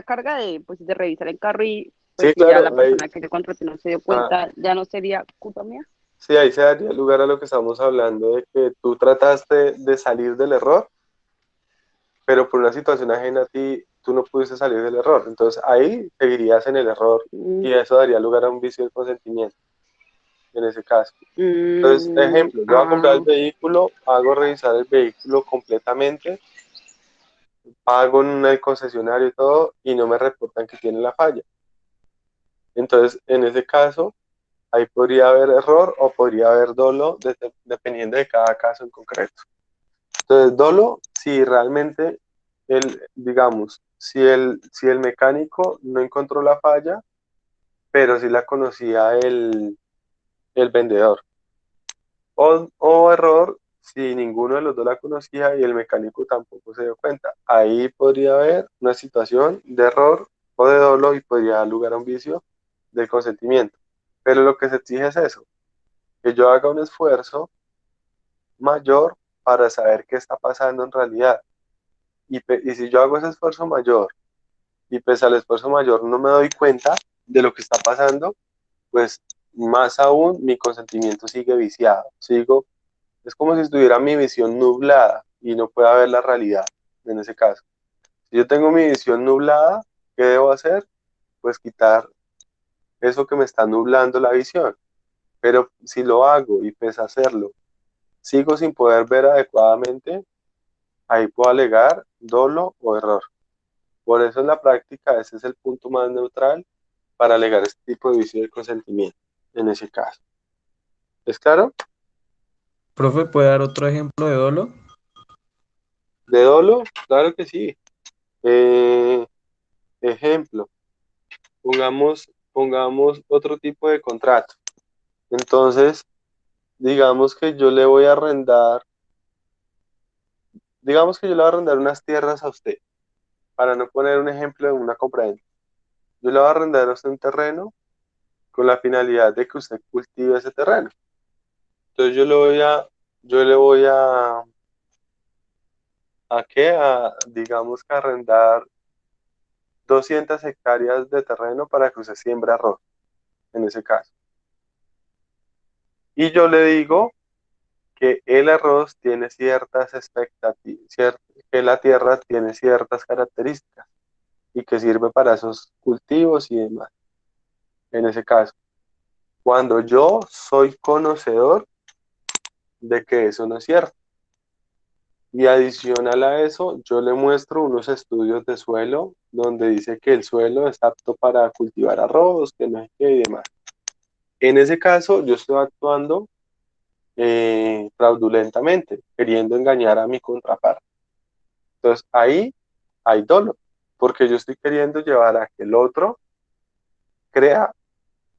carga de, pues, de revisar el carro y pues Sí, si ya la claro, ahí, persona que yo contraté no se dio ah, cuenta, ya no sería culpa mía. sí, ahí se daría lugar a lo que estamos hablando de que tú trataste de salir del error, pero por una situación ajena a ti, tú no pudiste salir del error. Entonces ahí seguirías en el error y eso daría lugar a un vicio de consentimiento en ese caso. Entonces, ejemplo, yo voy a comprar el Ah, vehículo, hago revisar el vehículo completamente, pago en el concesionario y todo, y no me reportan que tiene la falla. Entonces, en ese caso, ahí podría haber error o podría haber dolo, dependiendo de cada caso en concreto. Entonces, dolo, si realmente, digamos, si el mecánico no encontró la falla, pero sí la conocía el vendedor. O error si ninguno de los dos la conocía y el mecánico tampoco se dio cuenta. Ahí podría haber una situación de error o de dolo y podría dar lugar a un vicio del consentimiento. Pero lo que se exige es eso, que yo haga un esfuerzo mayor para saber qué está pasando en realidad. Y si yo hago ese esfuerzo mayor y pese al esfuerzo mayor no me doy cuenta de lo que está pasando, pues más aún mi consentimiento sigue viciado. Es como si estuviera mi visión nublada y no pueda ver la realidad en ese caso. Si yo tengo mi visión nublada, ¿qué debo hacer? Pues quitar eso que me está nublando la visión. Pero si lo hago y pese a hacerlo, sigo sin poder ver adecuadamente, ahí puedo alegar dolo o error. Por eso en la práctica ese es el punto más neutral para alegar este tipo de vicio de consentimiento en ese caso. ¿Es claro? Profe, ¿puede dar otro ejemplo de dolo? ¿De dolo? Claro que sí. Eh, ejemplo. Pongamos otro tipo de contrato. Entonces, digamos que yo le voy a arrendar, digamos que yo le voy a arrendar unas tierras a usted, para no poner un ejemplo de una compraventa. Yo le voy a arrendar a usted un terreno con la finalidad de que usted cultive ese terreno. Entonces ¿a qué? Digamos que arrendar 200 hectáreas de terreno para que usted siembre arroz, en ese caso. Y yo le digo que el arroz tiene ciertas expectativas, que la tierra tiene ciertas características y que sirve para esos cultivos y demás. En ese caso, cuando yo soy conocedor de que eso no es cierto. Y adicional a eso, yo le muestro unos estudios de suelo donde dice que el suelo es apto para cultivar arroz, que no sé qué y demás. En ese caso, yo estoy actuando fraudulentamente, queriendo engañar a mi contraparte. Entonces, ahí hay dolo, porque yo estoy queriendo llevar a que el otro crea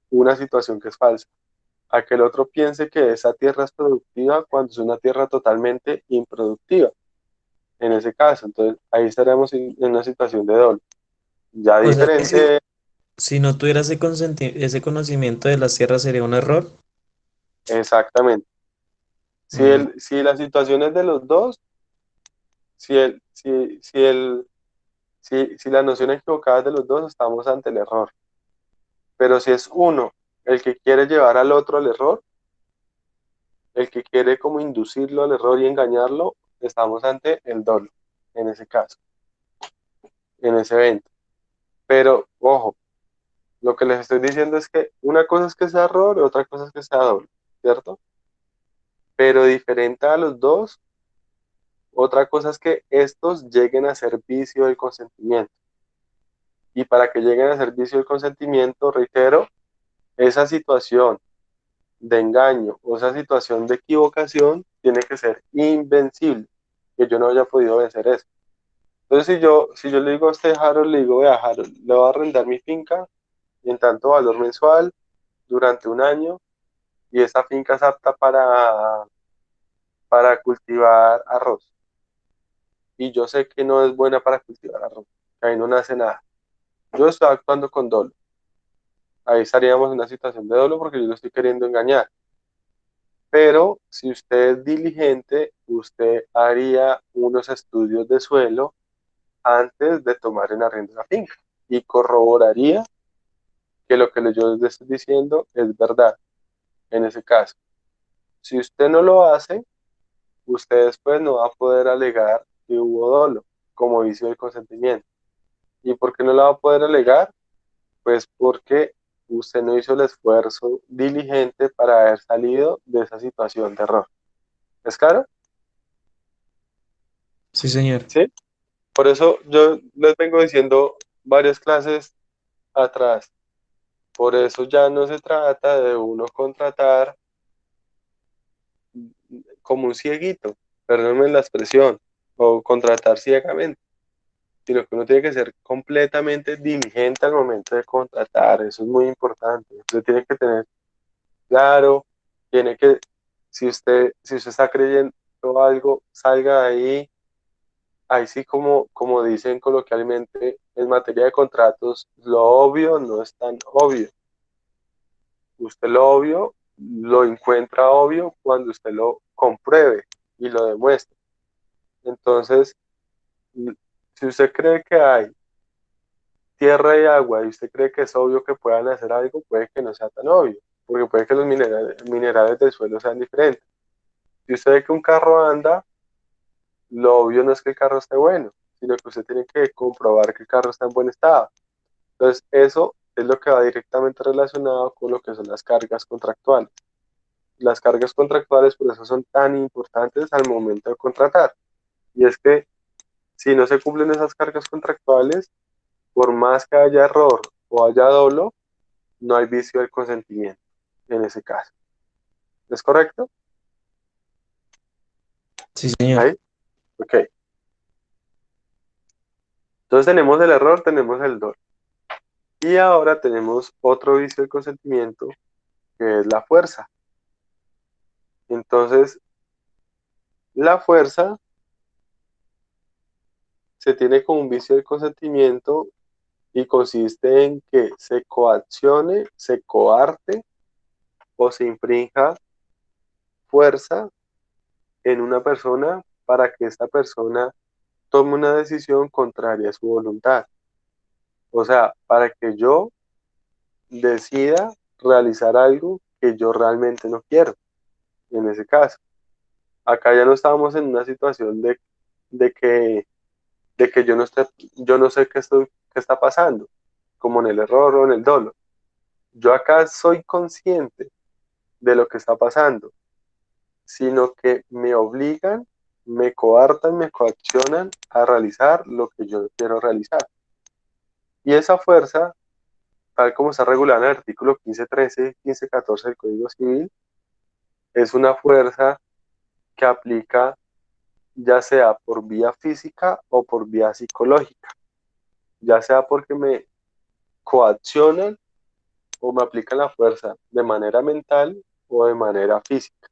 una situación que es falsa, a que el otro piense que esa tierra es productiva cuando es una tierra totalmente improductiva. En ese caso, entonces ahí estaremos en una situación de dolo. Ya O sea que diferente, si no tuviera ese conocimiento de las tierras sería un error. exactamente. Mm, Si la situación es de los dos, si, el, si, el, si la noción equivocada es de los dos, estamos ante el error. Pero si es uno el que quiere llevar al otro al error, el que quiere como inducirlo al error y engañarlo, estamos ante el dolo, en ese caso, en ese evento. Pero, ojo, lo que les estoy diciendo es que una cosa es que sea error y otra cosa es que sea dolo, ¿cierto? Pero diferente a los dos, otra cosa es que estos lleguen a ser vicio del consentimiento. Y para que lleguen a ser vicio del consentimiento, reitero, esa situación de engaño o esa situación de equivocación tiene que ser invencible, que yo no haya podido vencer eso. Entonces, si yo le digo a este Harold, le digo, vea, Harold, le voy a arrendar mi finca en tanto valor mensual durante un año y esta finca es apta para cultivar arroz. Y yo sé que no es buena para cultivar arroz, que ahí no nace nada. Yo estoy actuando con dolo. Ahí estaríamos en una situación de dolo porque yo lo estoy queriendo engañar. Pero si usted es diligente, usted haría unos estudios de suelo antes de tomar en arriendo la finca y corroboraría que lo que yo les estoy diciendo es verdad en ese caso. Si usted no lo hace, usted después no va a poder alegar que hubo dolo como vicio del consentimiento. ¿Y por qué no la va a poder alegar? Pues porque usted no hizo el esfuerzo diligente para haber salido de esa situación de error. ¿Es claro? sí, señor. Sí. Por eso yo les vengo diciendo varias clases atrás. Por eso ya no se trata de uno contratar como un cieguito, perdónenme la expresión, o contratar ciegamente, sino que uno tiene que ser completamente diligente al momento de contratar. Eso es muy importante. Usted tiene que tener claro, tiene que, si usted está creyendo algo, salga de ahí. Ahí sí, como dicen coloquialmente, en materia de contratos, lo obvio no es tan obvio. Usted lo obvio lo encuentra obvio cuando usted lo compruebe y lo demuestre. Entonces, si usted cree que hay tierra y agua y usted cree que es obvio que puedan hacer algo, puede que no sea tan obvio, porque puede que los minerales del suelo sean diferentes. Si usted ve que un carro anda, lo obvio no es que el carro esté bueno, sino que usted tiene que comprobar que el carro está en buen estado. Entonces, eso es lo que va directamente relacionado con lo que son las cargas contractuales. Las cargas contractuales por eso son tan importantes al momento de contratar. Y es que si no se cumplen esas cargas contractuales, por más que haya error o haya dolo, no hay vicio del consentimiento en ese caso. ¿Es correcto? Sí, señor. Ahí, ok. Entonces tenemos el error, tenemos el dolo. Y ahora tenemos otro vicio del consentimiento, que es la fuerza. Entonces, la fuerza se tiene como un vicio del consentimiento y consiste en que se coaccione, se coarte o se infrinja fuerza en una persona para que esta persona tome una decisión contraria a su voluntad. O sea, para que yo decida realizar algo que yo realmente no quiero, en ese caso. Acá ya no estábamos en una situación de que, de que yo no sé qué está pasando, como en el error o en el dolo. Yo acá soy consciente de lo que está pasando, sino que me obligan, me coartan, me coaccionan a realizar lo que yo quiero realizar. Y esa fuerza, tal como está regulada en el artículo 1513 y 1514 del Código Civil, es una fuerza que aplica ya sea por vía física o por vía psicológica, ya sea porque me coaccionan o me aplican la fuerza de manera mental o de manera física,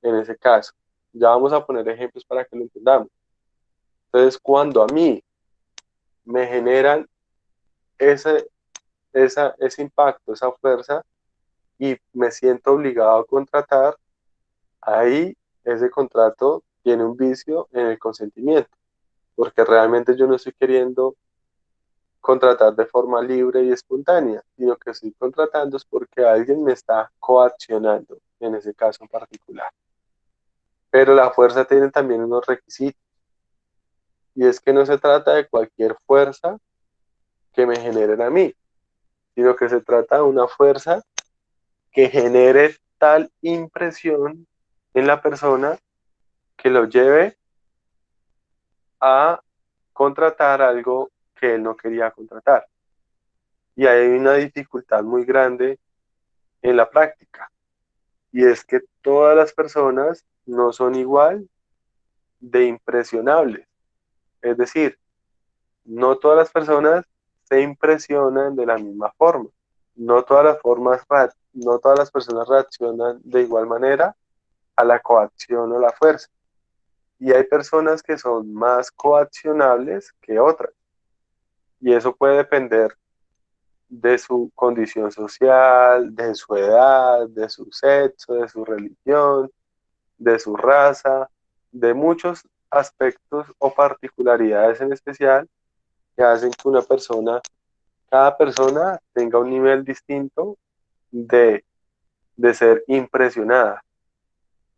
en ese caso. Ya vamos a poner ejemplos para que lo entendamos. Entonces, cuando a mí me generan ese, ese impacto, esa fuerza, y me siento obligado a contratar, ahí ese contrato tiene un vicio en el consentimiento, porque realmente yo no estoy queriendo contratar de forma libre y espontánea, sino que estoy contratando es porque alguien me está coaccionando, en ese caso en particular. Pero la fuerza tiene también unos requisitos, y es que no se trata de cualquier fuerza que me generen a mí, sino que se trata de una fuerza que genere tal impresión en la persona que lo lleve a contratar algo que él no quería contratar. Y hay una dificultad muy grande en la práctica, y es que todas las personas no son igual de impresionables. Es decir, no todas las personas se impresionan de la misma forma. No todas las personas reaccionan de igual manera a la coacción o la fuerza. Y hay personas que son más coaccionables que otras. Y eso puede depender de su condición social, de su edad, de su sexo, de su religión, de su raza, de muchos aspectos o particularidades en especial que hacen que cada persona tenga un nivel distinto de, de ser impresionada.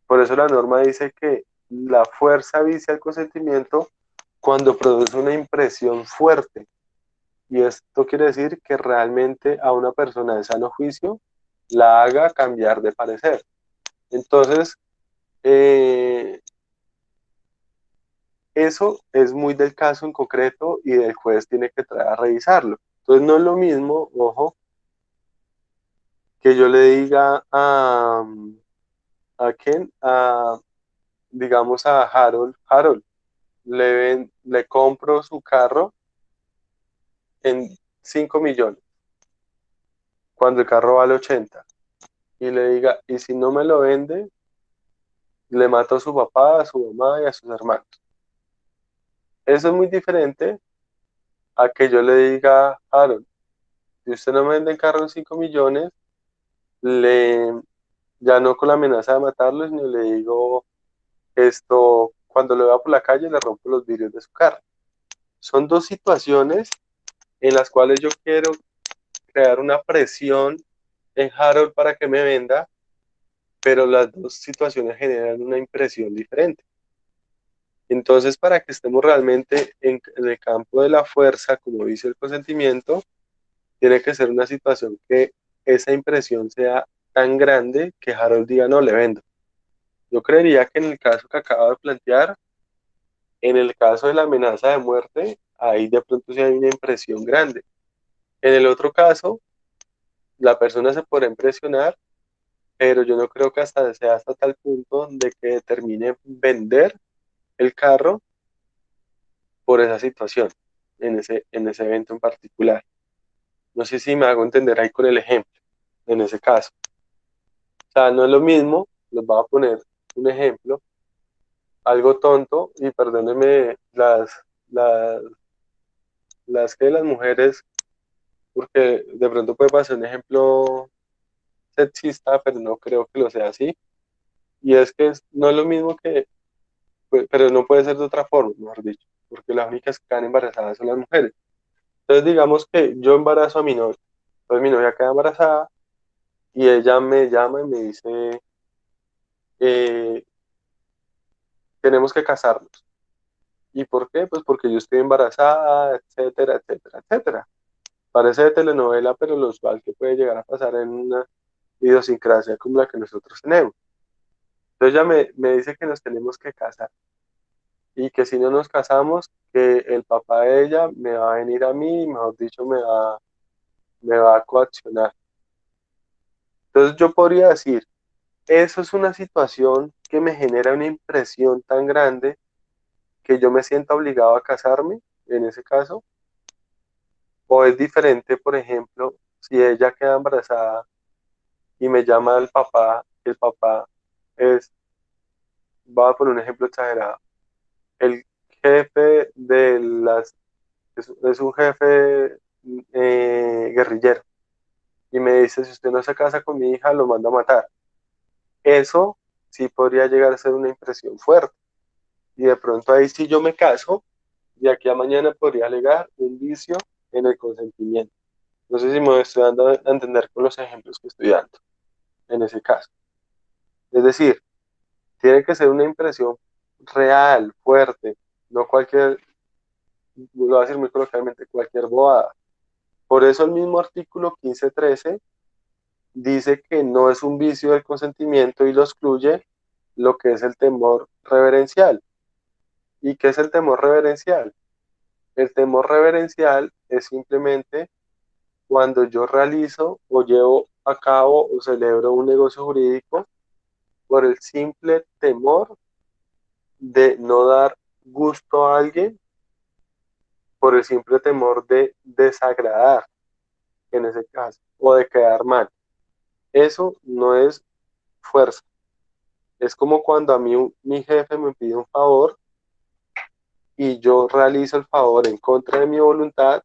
Por eso la norma dice que la fuerza vicia el consentimiento cuando produce una impresión fuerte. Y esto quiere decir que realmente a una persona de sano juicio la haga cambiar de parecer. Entonces, eh, eso es muy del caso en concreto y el juez tiene que tratar a revisarlo. Entonces, no es lo mismo, ojo, que yo le diga ¿a quién? Digamos a Harold, Harold, le compro su carro en 5 millones, cuando el carro vale 80, y le diga, y si no me lo vende, le mato a su papá, a su mamá y a sus hermanos. Eso es muy diferente a que yo le diga, Harold, si usted no me vende el carro en 5 millones, le, ya no con la amenaza de matarlo, sino le digo esto, cuando lo vea por la calle, le rompo los vidrios de su carro. Son dos situaciones en las cuales yo quiero crear una presión en Harold para que me venda, pero las dos situaciones generan una impresión diferente. Entonces, para que estemos realmente en el campo de la fuerza, como dice el consentimiento, tiene que ser una situación que esa impresión sea tan grande que Harold diga, no, le vendo. Yo creería que en el caso que acabo de plantear, en el caso de la amenaza de muerte, ahí de pronto sí hay una impresión grande. En el otro caso, la persona se podrá impresionar, pero yo no creo que sea hasta tal punto de que determine vender el carro por esa situación, en ese evento en particular. No sé si me hago entender ahí con el ejemplo, en ese caso. O sea, no es lo mismo, les voy a poner un ejemplo, algo tonto, y perdónenme las mujeres, porque de pronto puede pasar un ejemplo sexista, pero no creo que lo sea así. Y es que no es lo mismo que, pero no puede ser de otra forma, mejor dicho, porque las únicas que quedan embarazadas son las mujeres. Entonces, digamos que yo embarazo a mi novia, entonces mi novia queda embarazada y ella me llama y me dice, eh, tenemos que casarnos. ¿Y por qué? Pues porque yo estoy embarazada, etcétera, etcétera, etcétera. Parece de telenovela, pero lo usual que puede llegar a pasar en una idiosincrasia como la que nosotros tenemos. Entonces ella me dice que nos tenemos que casar y que si no nos casamos, que el papá de ella me va a venir a mí y, mejor dicho, me va a coaccionar. Entonces yo podría decir, eso es una situación que me genera una impresión tan grande que yo me sienta obligado a casarme, en ese caso, o es diferente, por ejemplo, si ella queda embarazada y me llama el papá es, voy a poner un ejemplo exagerado, el jefe es un jefe guerrillero y me dice, si usted no se casa con mi hija, lo mando a matar. Eso sí podría llegar a ser una impresión fuerte. Y de pronto ahí sí yo me caso, y aquí a mañana podría alegar un vicio en el consentimiento. No sé si me estoy dando a entender con los ejemplos que estoy dando en ese caso. Es decir, tiene que ser una impresión real, fuerte, no cualquier, lo voy a decir muy coloquialmente, cualquier bobada. Por eso el mismo artículo 1513 dice que no es un vicio del consentimiento y lo excluye lo que es el temor reverencial. ¿Y qué es el temor reverencial? El temor reverencial es simplemente cuando yo realizo o llevo a cabo o celebro un negocio jurídico por el simple temor de no dar gusto a alguien, por el simple temor de desagradar en ese caso o de quedar mal. Eso no es fuerza. Es como cuando a mí mi jefe me pide un favor y yo realizo el favor en contra de mi voluntad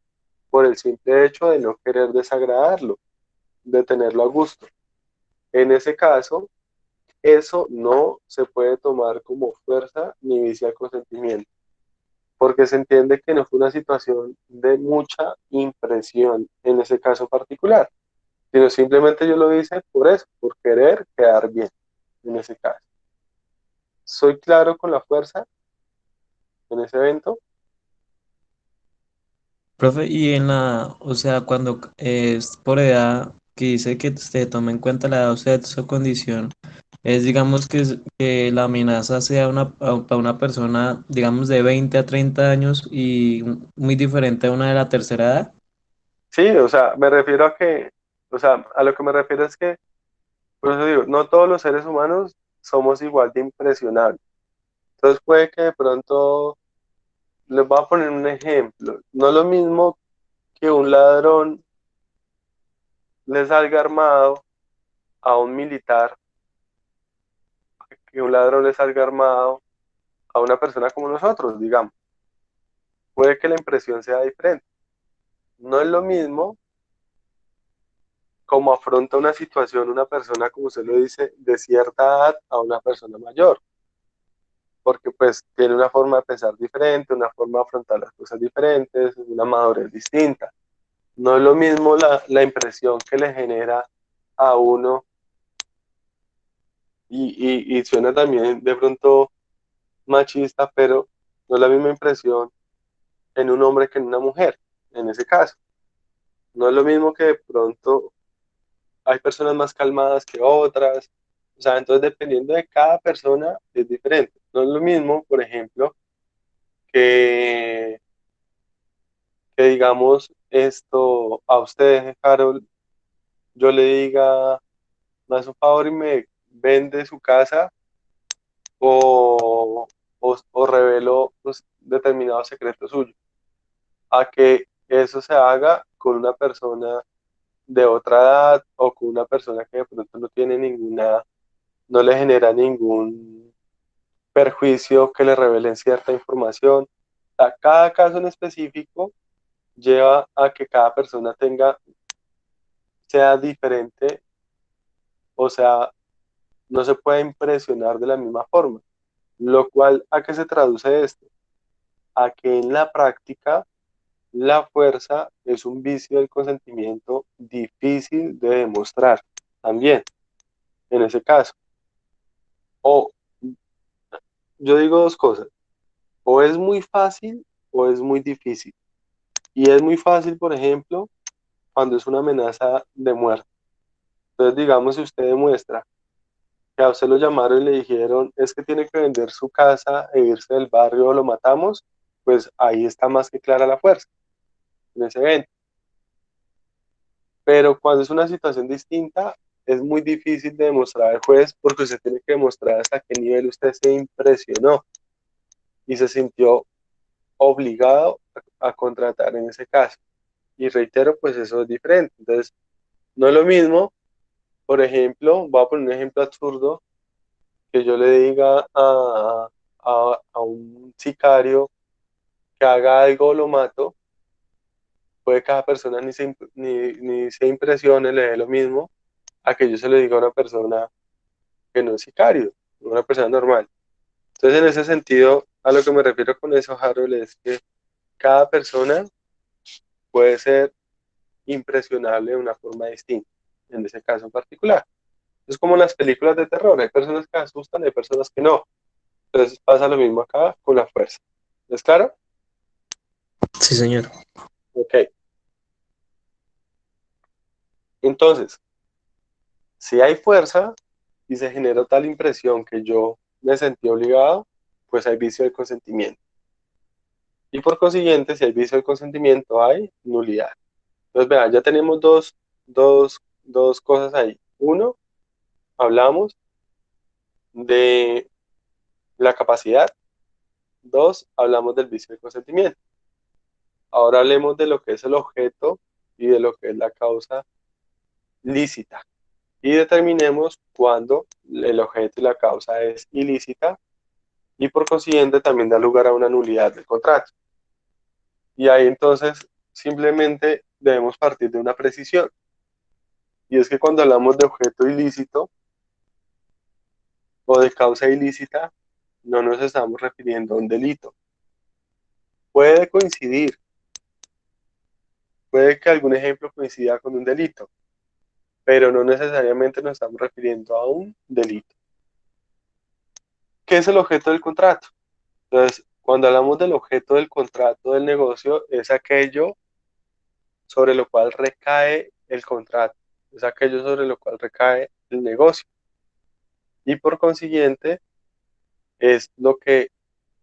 por el simple hecho de no querer desagradarlo, de tenerlo a gusto. En ese caso, eso no se puede tomar como fuerza ni vicia al consentimiento, porque se entiende que no fue una situación de mucha impresión en ese caso particular, sino simplemente yo lo hice por eso, por querer quedar bien en ese caso. ¿Soy claro con la fuerza en ese evento? Profe, y o sea, cuando es por edad, que dice que se tome en cuenta la edad o sexo condición, es digamos que la amenaza sea para una persona, digamos, de 20 a 30 años y muy diferente a una de la tercera edad. Sí, o sea, me refiero a que, o sea, a lo que me refiero es que, por eso digo, no todos los seres humanos somos igual de impresionables. Entonces puede que de pronto, les voy a poner un ejemplo, no es lo mismo que un ladrón le salga armado a un militar, que un ladrón le salga armado a una persona como nosotros, digamos. Puede que la impresión sea diferente. No es lo mismo como afronta una situación una persona, como usted lo dice, de cierta edad a una persona mayor, porque pues tiene una forma de pensar diferente, una forma de afrontar las cosas diferentes, una madurez distinta. No es lo mismo la impresión que le genera a uno y suena también de pronto machista, pero no es la misma impresión en un hombre que en una mujer, en ese caso. No es lo mismo que de pronto hay personas más calmadas que otras, o sea, entonces dependiendo de cada persona es diferente. No es lo mismo, por ejemplo, que, que digamos esto a usted, Carol, yo le diga, me hace un favor y me vende su casa o revelo pues, determinados secretos suyos, a que eso se haga con una persona de otra edad o con una persona que de pronto no tiene ninguna, no le genera ningún perjuicio que le revelen cierta información. A cada caso en específico lleva a que cada persona sea diferente, o sea, no se puede impresionar de la misma forma. Lo cual, ¿a qué se traduce esto? A que en la práctica la fuerza es un vicio del consentimiento difícil de demostrar también, en ese caso. O yo digo dos cosas, o es muy fácil o es muy difícil. Y es muy fácil, por ejemplo, cuando es una amenaza de muerte. Entonces, digamos, si usted demuestra que a usted lo llamaron y le dijeron, es que tiene que vender su casa e irse del barrio o lo matamos, pues ahí está más que clara la fuerza en ese evento. Pero cuando es una situación distinta, es muy difícil de demostrar al juez porque usted tiene que demostrar hasta qué nivel usted se impresionó y se sintió obligado a contratar en ese caso. Y reitero, pues eso es diferente. Entonces, no es lo mismo, por ejemplo, voy a poner un ejemplo absurdo, que yo le diga a un sicario que haga algo, lo mato, puede que cada persona ni se impresione, le dé lo mismo, a que yo se lo diga a una persona que no es sicario, una persona normal. Entonces, en ese sentido, a lo que me refiero con eso, Harold, es que cada persona puede ser impresionable de una forma distinta, en ese caso en particular. Es como en las películas de terror, hay personas que asustan, hay personas que no. Entonces pasa lo mismo acá con la fuerza. ¿Es claro? Sí, señor. Ok. Entonces, si hay fuerza y se generó tal impresión que yo me sentí obligado, pues hay vicio del consentimiento. Y por consiguiente, si hay vicio del consentimiento, hay nulidad. Entonces, vean, ya tenemos dos cosas ahí. Uno, hablamos de la capacidad. Dos, hablamos del vicio del consentimiento. Ahora hablemos de lo que es el objeto y de lo que es la causa lícita. Y determinemos cuándo el objeto y la causa es ilícita y por consiguiente también da lugar a una nulidad del contrato. Y ahí entonces simplemente debemos partir de una precisión. Y es que cuando hablamos de objeto ilícito o de causa ilícita, no nos estamos refiriendo a un delito. Puede coincidir, puede que algún ejemplo coincida con un delito, pero no necesariamente nos estamos refiriendo a un delito. ¿Qué es el objeto del contrato? Entonces, cuando hablamos del objeto del contrato del negocio, es aquello sobre lo cual recae el contrato, es aquello sobre lo cual recae el negocio. Y por consiguiente, es lo que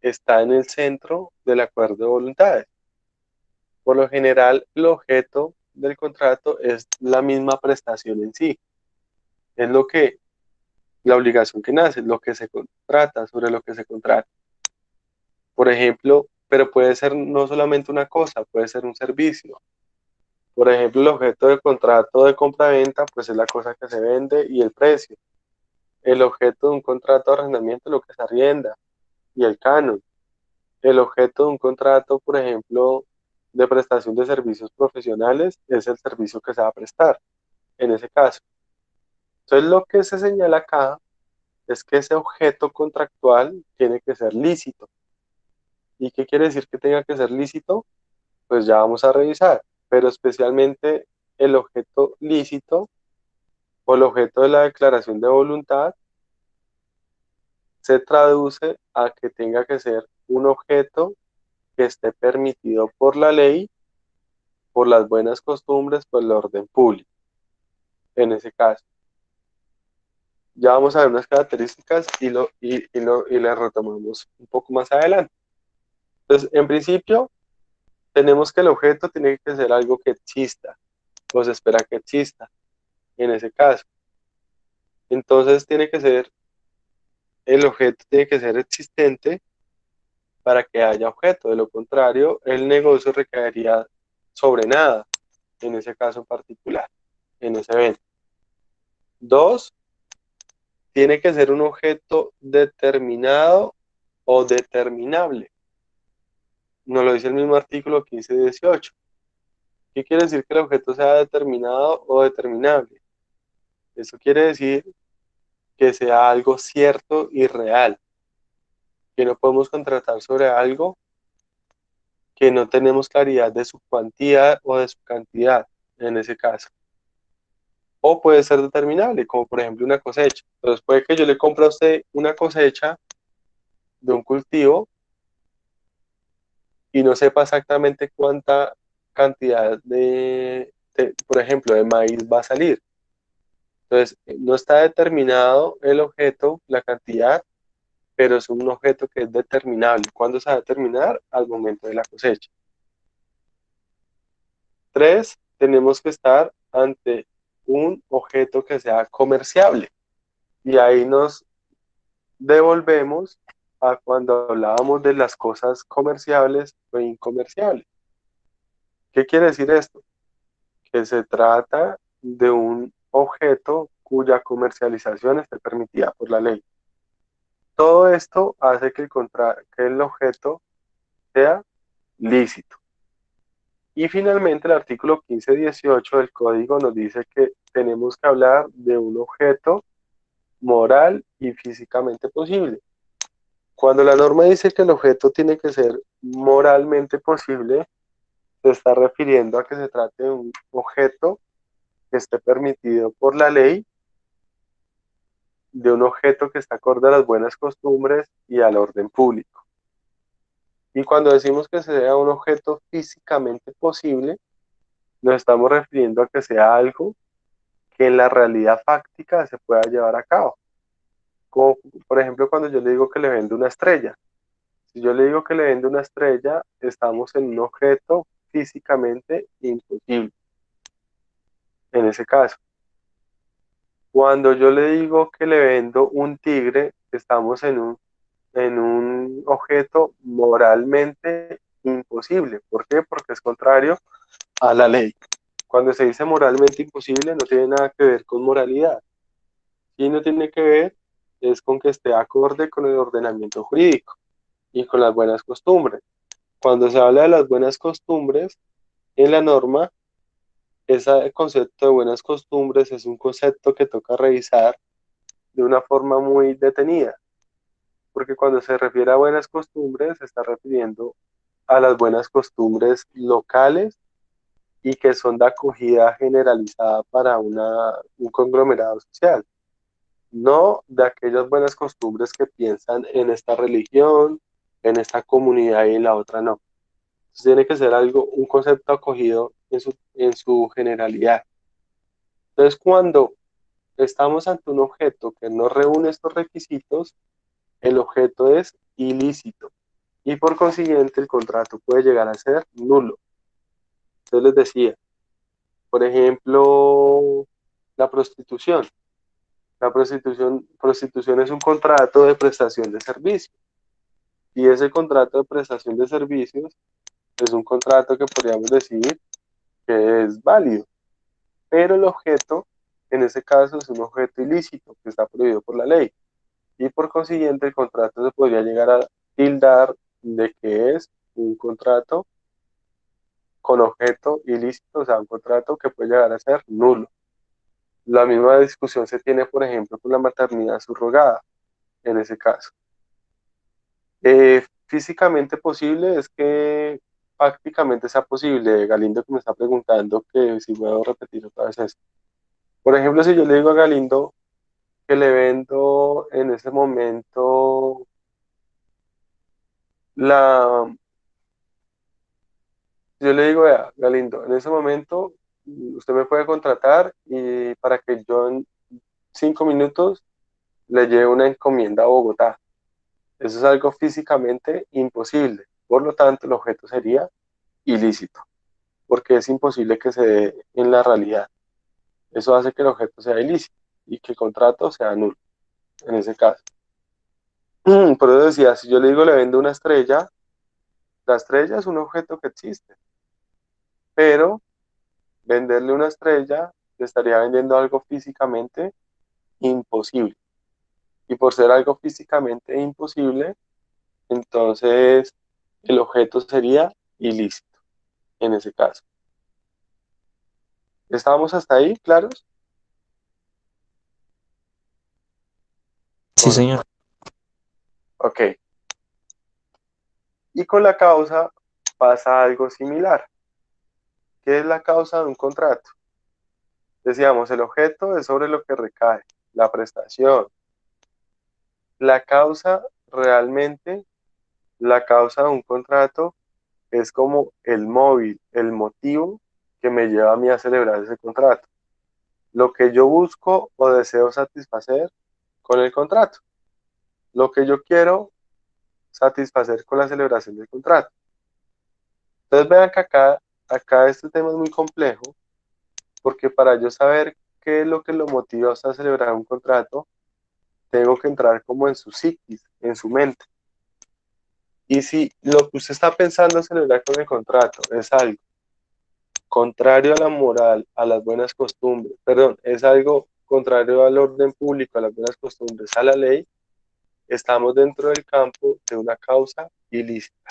está en el centro del acuerdo de voluntades. Por lo general, el objeto del contrato es la misma prestación en sí. Es lo que, la obligación que nace, lo que se contrata, sobre lo que se contrata. Por ejemplo, pero puede ser no solamente una cosa, puede ser un servicio. Por ejemplo, el objeto del contrato de compra-venta, pues es la cosa que se vende y el precio. El objeto de un contrato de arrendamiento es lo que se arrienda y el canon. El objeto de un contrato, por ejemplo, de prestación de servicios profesionales es el servicio que se va a prestar en ese caso. Entonces, lo que se señala acá es que ese objeto contractual tiene que ser lícito. ¿Y qué quiere decir que tenga que ser lícito? Pues ya vamos a revisar, pero especialmente el objeto lícito o el objeto de la declaración de voluntad se traduce a que tenga que ser un objeto que esté permitido por la ley, por las buenas costumbres, por el orden público, en ese caso. Ya vamos a ver unas características y las retomamos un poco más adelante. Entonces, en principio, tenemos que el objeto tiene que ser algo que exista, o se espera que exista, en ese caso. Entonces, el objeto tiene que ser existente para que haya objeto. De lo contrario, el negocio recaería sobre nada, en ese caso en particular, en ese evento. Dos, tiene que ser un objeto determinado o determinable. Nos lo dice el mismo artículo 15 y 18. ¿Qué quiere decir que el objeto sea determinado o determinable? Eso quiere decir que sea algo cierto y real, que no podemos contratar sobre algo que no tenemos claridad de su cuantía o de su cantidad, en ese caso. O puede ser determinable, como por ejemplo una cosecha. Entonces puede que yo le compre a usted una cosecha de un cultivo y no sepa exactamente cuánta cantidad por ejemplo, de maíz va a salir. Entonces, no está determinado el objeto, la cantidad, pero es un objeto que es determinable. ¿Cuándo se va a determinar? Al momento de la cosecha. 3, tenemos que estar ante un objeto que sea comerciable. Y ahí nos devolvemos a cuando hablábamos de las cosas comerciables o incomerciables. ¿Qué quiere decir esto? Que se trata de un objeto cuya comercialización esté permitida por la ley. Todo esto hace que el objeto sea lícito. Y finalmente el artículo 1518 del código nos dice que tenemos que hablar de un objeto moral y físicamente posible. Cuando la norma dice que el objeto tiene que ser moralmente posible, se está refiriendo a que se trate de un objeto que esté permitido por la ley, de un objeto que está acorde a las buenas costumbres y al orden público. Y cuando decimos que sea un objeto físicamente posible, nos estamos refiriendo a que sea algo que en la realidad fáctica se pueda llevar a cabo. Como por ejemplo cuando yo le digo que le vendo una estrella. Si yo le digo que le vendo una estrella, estamos en un objeto físicamente imposible, en ese caso. Cuando yo le digo que le vendo un tigre, estamos en un objeto moralmente imposible. ¿Por qué? Porque es contrario a la ley. Cuando se dice moralmente imposible, no tiene nada que ver con moralidad. Y no tiene que ver es con que esté acorde con el ordenamiento jurídico y con las buenas costumbres. Cuando se habla de las buenas costumbres, en la norma, ese concepto de buenas costumbres es un concepto que toca revisar de una forma muy detenida, porque cuando se refiere a buenas costumbres, se está refiriendo a las buenas costumbres locales y que son de acogida generalizada para un conglomerado social, no de aquellas buenas costumbres que piensan en esta religión, en esta comunidad y en la otra no. Entonces tiene que ser algo, un concepto acogido en su generalidad. Entonces cuando estamos ante un objeto que no reúne estos requisitos, el objeto es ilícito y por consiguiente el contrato puede llegar a ser nulo. Entonces les decía, por ejemplo, la prostitución. Prostitución es un contrato de prestación de servicios y ese contrato de prestación de servicios es un contrato que podríamos decir que es válido, pero el objeto en ese caso es un objeto ilícito que está prohibido por la ley y por consiguiente el contrato se podría llegar a tildar de que es un contrato con objeto ilícito, o sea, un contrato que puede llegar a ser nulo. La misma discusión se tiene, por ejemplo, con la maternidad subrogada, en ese caso. Físicamente posible es que prácticamente sea posible. Galindo que me está preguntando que si puedo repetir otra vez eso. Por ejemplo, si yo le digo a Galindo que le vendo en ese momento la... Yo le digo, vea, Galindo, en ese momento usted me puede contratar y para que yo en 5 minutos le lleve una encomienda a Bogotá. Eso es algo físicamente imposible. Por lo tanto, el objeto sería ilícito, porque es imposible que se dé en la realidad. Eso hace que el objeto sea ilícito y que el contrato sea nulo, en ese caso. Por eso decía, si yo le digo le vendo una estrella, la estrella es un objeto que existe, pero venderle una estrella le estaría vendiendo algo físicamente imposible. Y por ser algo físicamente imposible, entonces el objeto sería ilícito en ese caso. ¿Estábamos hasta ahí, claros? Sí, ¿O no? señor. Ok. Y con la causa pasa algo similar. ¿Qué es la causa de un contrato? Decíamos, el objeto es sobre lo que recae, la prestación. La causa realmente la causa de un contrato es como el móvil, el motivo que me lleva a mí a celebrar ese contrato. Lo que yo busco o deseo satisfacer con el contrato. Lo que yo quiero satisfacer con la celebración del contrato. Entonces vean que acá este tema es muy complejo, porque para yo saber qué es lo que lo motiva a usted a celebrar un contrato, tengo que entrar como en su psiquis, en su mente. Y si lo que usted está pensando celebrar con el contrato es algo contrario a la moral, a las buenas costumbres, perdón, es algo contrario al orden público, a las buenas costumbres, a la ley, estamos dentro del campo de una causa ilícita.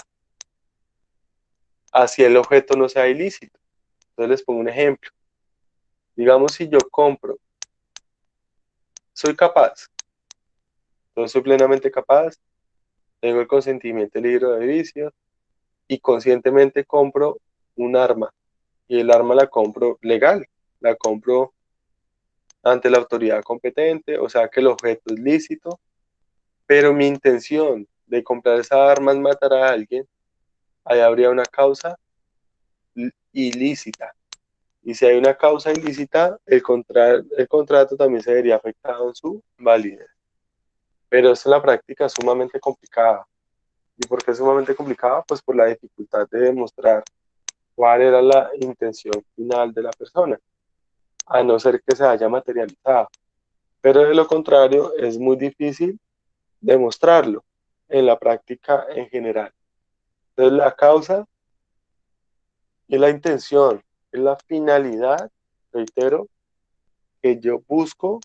Así el objeto no sea ilícito. Entonces les pongo un ejemplo. Digamos, si yo compro, soy capaz, entonces soy plenamente capaz, tengo el consentimiento libre de vicios y conscientemente compro un arma. Y el arma la compro legal, la compro ante la autoridad competente, o sea que el objeto es lícito, pero mi intención de comprar esa arma es matar a alguien, ahí habría una causa ilícita. Y si hay una causa ilícita, el contrato también se vería afectado en su validez. Pero esto en la práctica es sumamente complicada. ¿Y por qué es sumamente complicada? Pues por la dificultad de demostrar cuál era la intención final de la persona, a no ser que se haya materializado. Pero de lo contrario, es muy difícil demostrarlo en la práctica en general. Entonces, la causa y la intención, es la finalidad, reitero, que yo busco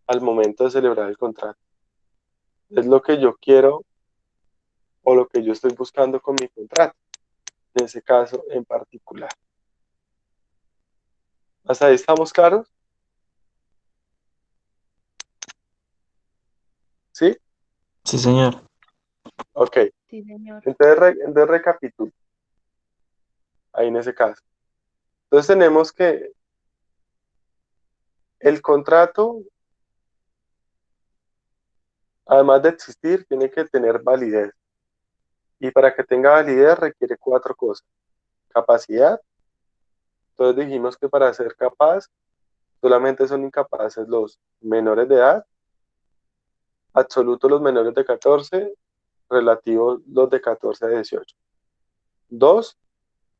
al momento de celebrar el contrato. Es lo que yo quiero o lo que yo estoy buscando con mi contrato, en ese caso en particular. ¿Hasta ahí estamos claros? ¿Sí? Sí, señor. Ok. Sí, señor. Entonces recapitulo ahí en ese caso. Entonces tenemos que el contrato, además de existir, tiene que tener validez. Y para que tenga validez requiere cuatro cosas. Capacidad. Entonces dijimos que para ser capaz, solamente son incapaces los menores de edad, absolutos los menores de 14, relativos los de 14 a 18. Dos,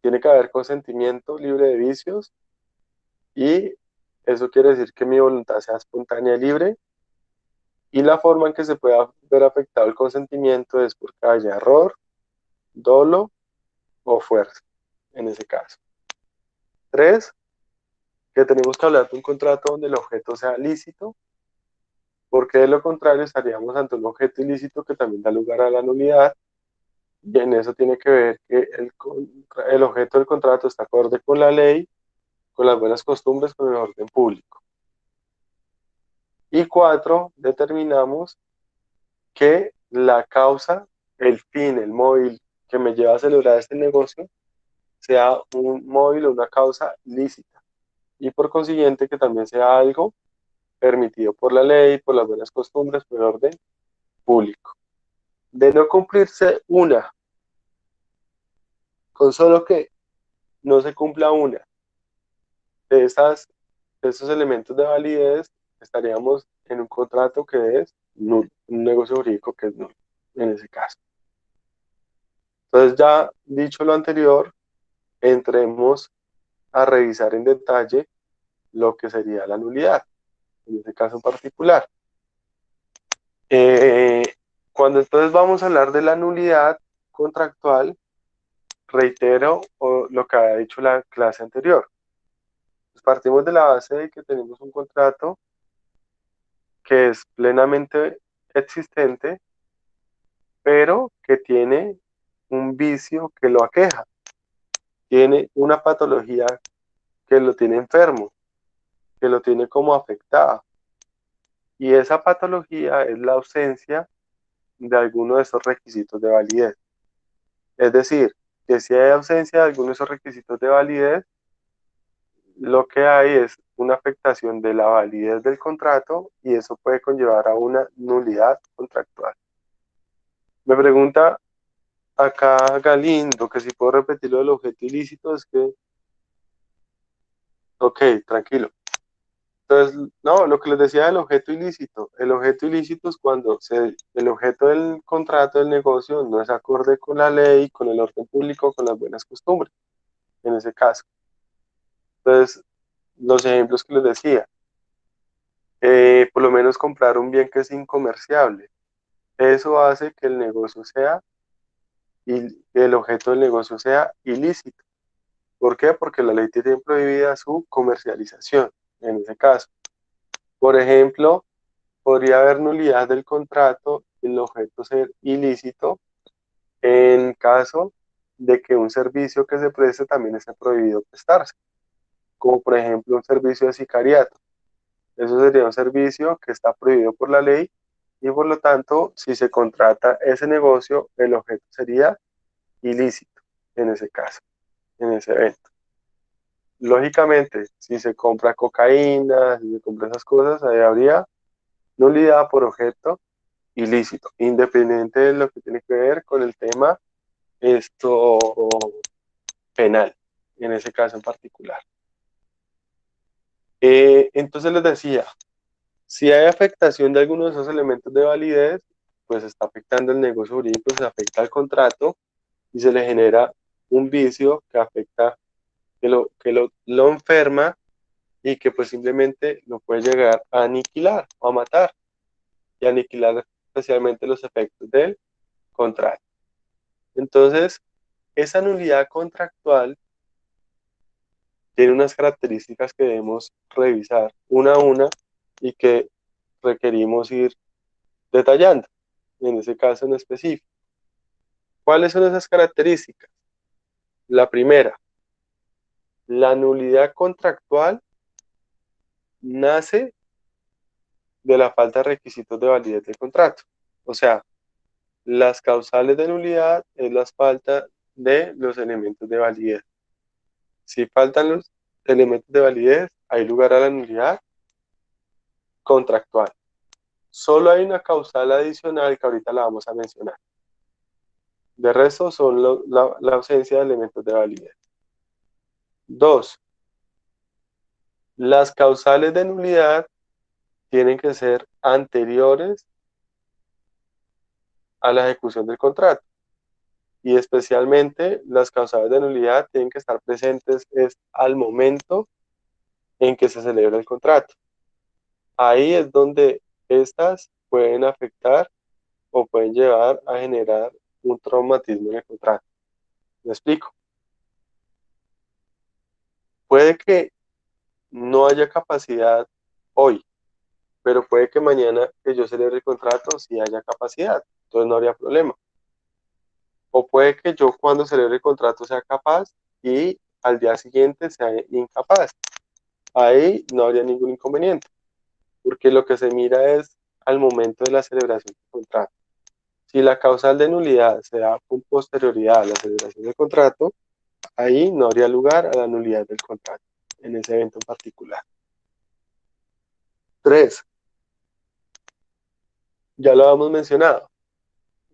tiene que haber consentimiento libre de vicios y eso quiere decir que mi voluntad sea espontánea y libre. Y la forma en que se pueda ver afectado el consentimiento es porque haya error, dolo o fuerza, en ese caso. Tres, que tenemos que hablar de un contrato donde el objeto sea lícito, porque de lo contrario estaríamos ante un objeto ilícito que también da lugar a la nulidad, y en eso tiene que ver que el objeto del contrato está acorde con la ley, con las buenas costumbres, con el orden público. Y cuatro, determinamos que la causa, el fin, el móvil que me lleva a celebrar este negocio, sea un móvil o una causa lícita. Y por consiguiente que también sea algo permitido por la ley, por las buenas costumbres, por el orden público. De no cumplirse una, con solo que no se cumpla una de esos elementos de validez, estaríamos en un contrato que es nulo, un negocio jurídico que es nulo, en ese caso. Entonces, ya dicho lo anterior, entremos a revisar en detalle lo que sería la nulidad, en este caso en particular. Eh, Cuando entonces vamos a hablar de la nulidad contractual, reitero lo que había dicho la clase anterior. Pues partimos de la base de que tenemos un contrato que es plenamente existente, pero que tiene un vicio que lo aqueja, tiene una patología que lo tiene enfermo, que lo tiene como afectado. Y esa patología es la ausencia de alguno de esos requisitos de validez. Es decir, que si hay ausencia de alguno de esos requisitos de validez, lo que hay es una afectación de la validez del contrato y eso puede conllevar a una nulidad contractual. Me pregunta acá Galindo que si puedo repetir lo del objeto ilícito, es que, ok, tranquilo. Entonces, no, lo que les decía del objeto ilícito. El objeto ilícito es cuando el objeto del contrato del negocio no es acorde con la ley, con el orden público, con las buenas costumbres, en ese caso. Entonces, los ejemplos que les decía, por lo menos comprar un bien que es incomerciable. Eso hace que el negocio sea, y el objeto del negocio sea ilícito. ¿Por qué? Porque la ley tiene prohibida su comercialización, en ese caso. Por ejemplo, podría haber nulidad del contrato y el objeto ser ilícito en caso de que un servicio que se preste también esté prohibido prestarse, como por ejemplo un servicio de sicariato. Eso sería un servicio que está prohibido por la ley y por lo tanto, si se contrata ese negocio, el objeto sería ilícito en ese caso, en ese evento. Lógicamente, si se compra cocaína, si se compra esas cosas, ahí habría nulidad por objeto ilícito, independiente de lo que tiene que ver con el tema esto penal, en ese caso en particular. Entonces les decía, si hay afectación de alguno de esos elementos de validez, pues está afectando el negocio jurídico, se afecta al contrato y se le genera un vicio que afecta, lo enferma y que pues simplemente lo puede llegar a aniquilar o a matar y aniquilar especialmente los efectos del contrato. Entonces, esa nulidad contractual tiene unas características que debemos revisar una a una y que requerimos ir detallando, en ese caso en específico. ¿Cuáles son esas características? La primera, la nulidad contractual nace de la falta de requisitos de validez del contrato. O sea, las causales de nulidad es la falta de los elementos de validez. Si faltan los elementos de validez, hay lugar a la nulidad contractual. Solo hay una causal adicional que ahorita la vamos a mencionar. De resto son la ausencia de elementos de validez. Dos, las causales de nulidad tienen que ser anteriores a la ejecución del contrato y especialmente las causales de nulidad tienen que estar presentes al momento en que se celebra el contrato. Ahí es donde estas pueden afectar o pueden llevar a generar un traumatismo en el contrato. ¿Me explico? Puede que no haya capacidad hoy, pero puede que mañana que yo celebre el contrato sí haya capacidad, entonces no habría problema. O puede que yo cuando celebre el contrato sea capaz y al día siguiente sea incapaz. Ahí no habría ningún inconveniente, porque lo que se mira es al momento de la celebración del contrato. Si la causal de nulidad se da con posterioridad a la celebración del contrato, ahí no habría lugar a la nulidad del contrato en ese evento en particular. 3. Ya lo hemos mencionado.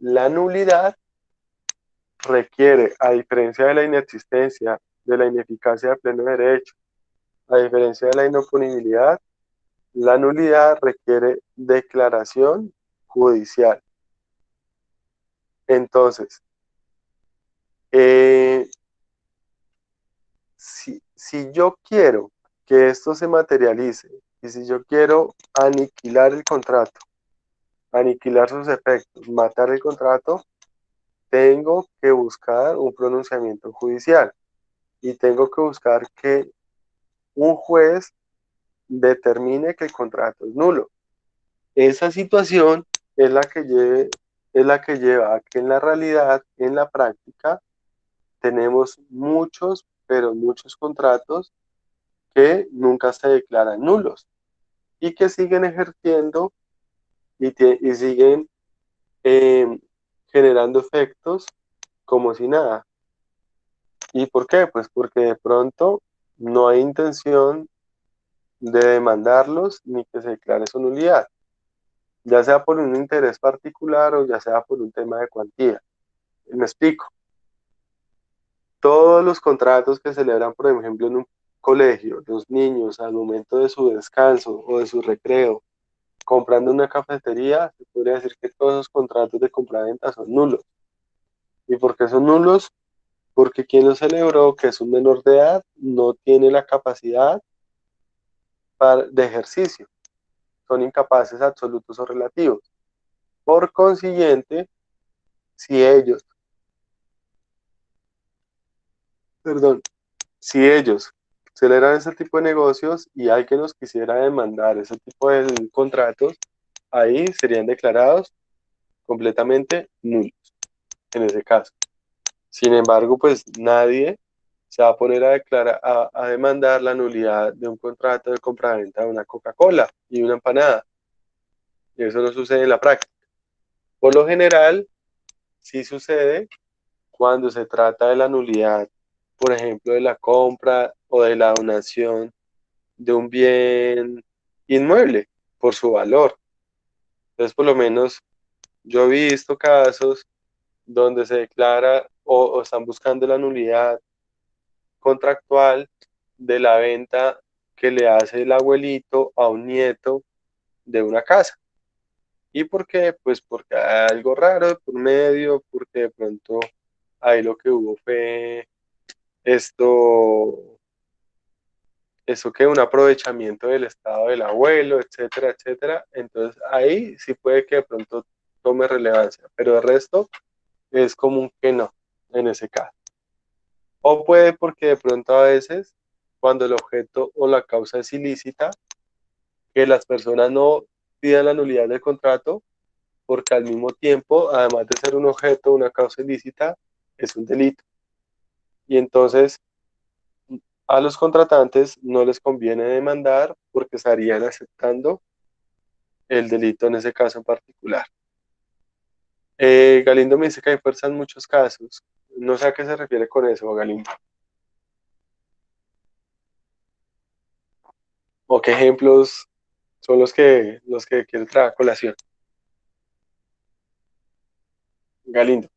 La nulidad requiere, a diferencia de la inexistencia, de la ineficacia de pleno derecho, a diferencia de la inoponibilidad, la nulidad requiere declaración judicial. Entonces, si yo quiero que esto se materialice y si yo quiero aniquilar el contrato, aniquilar sus efectos, matar el contrato, tengo que buscar un pronunciamiento judicial y tengo que buscar que un juez determine que el contrato es nulo. Esa situación es la que lleva a que en la realidad, en la práctica, tenemos muchos, pero muchos contratos que nunca se declaran nulos y que siguen ejerciendo y siguen eh, generando efectos como si nada. ¿Y por qué? Pues porque de pronto no hay intención de demandarlos ni que se declare su nulidad. ya sea por un interés particular o ya sea por un tema de cuantía. Me explico. Todos los contratos que celebran, por ejemplo, en un colegio, los niños al momento de su descanso o de su recreo, comprando una cafetería, se podría decir que todos esos contratos de compra-venta son nulos. ¿Y por qué son nulos? Porque quien lo celebró, que es un menor de edad, no tiene la capacidad de ejercicio. Son incapaces absolutos o relativos. Por consiguiente, si ellos, perdón, si ellos celebran ese tipo de negocios y alguien nos quisiera demandar ese tipo de contratos, ahí serían declarados completamente nulos en ese caso. Sin embargo, pues nadie se va a poner a declarar, a demandar la nulidad de un contrato de compraventa de una Coca-Cola y una empanada. Y eso no sucede en la práctica. Por lo general, sí sucede cuando se trata de la nulidad, por ejemplo, de la compra o de la donación de un bien inmueble por su valor. Entonces, por lo menos yo he visto casos donde se declara o están buscando la nulidad contractual de la venta que le hace el abuelito a un nieto de una casa. ¿Y por qué? Pues porque hay algo raro por medio, porque de pronto ahí lo que hubo fue esto, eso que un aprovechamiento del estado del abuelo, etcétera, etcétera. Entonces ahí sí puede que de pronto tome relevancia, pero el resto es común que no, en ese caso. O puede porque de pronto a veces, cuando el objeto o la causa es ilícita, que las personas no pidan la nulidad del contrato, porque al mismo tiempo, además de ser un objeto, una causa ilícita, es un delito. Y entonces a los contratantes no les conviene demandar porque estarían aceptando el delito en ese caso en particular. Galindo me dice que hay fuerza en muchos casos. No sé a qué se refiere con eso, Galindo. ¿O qué ejemplos son los que quiere traer a colación? Galindo.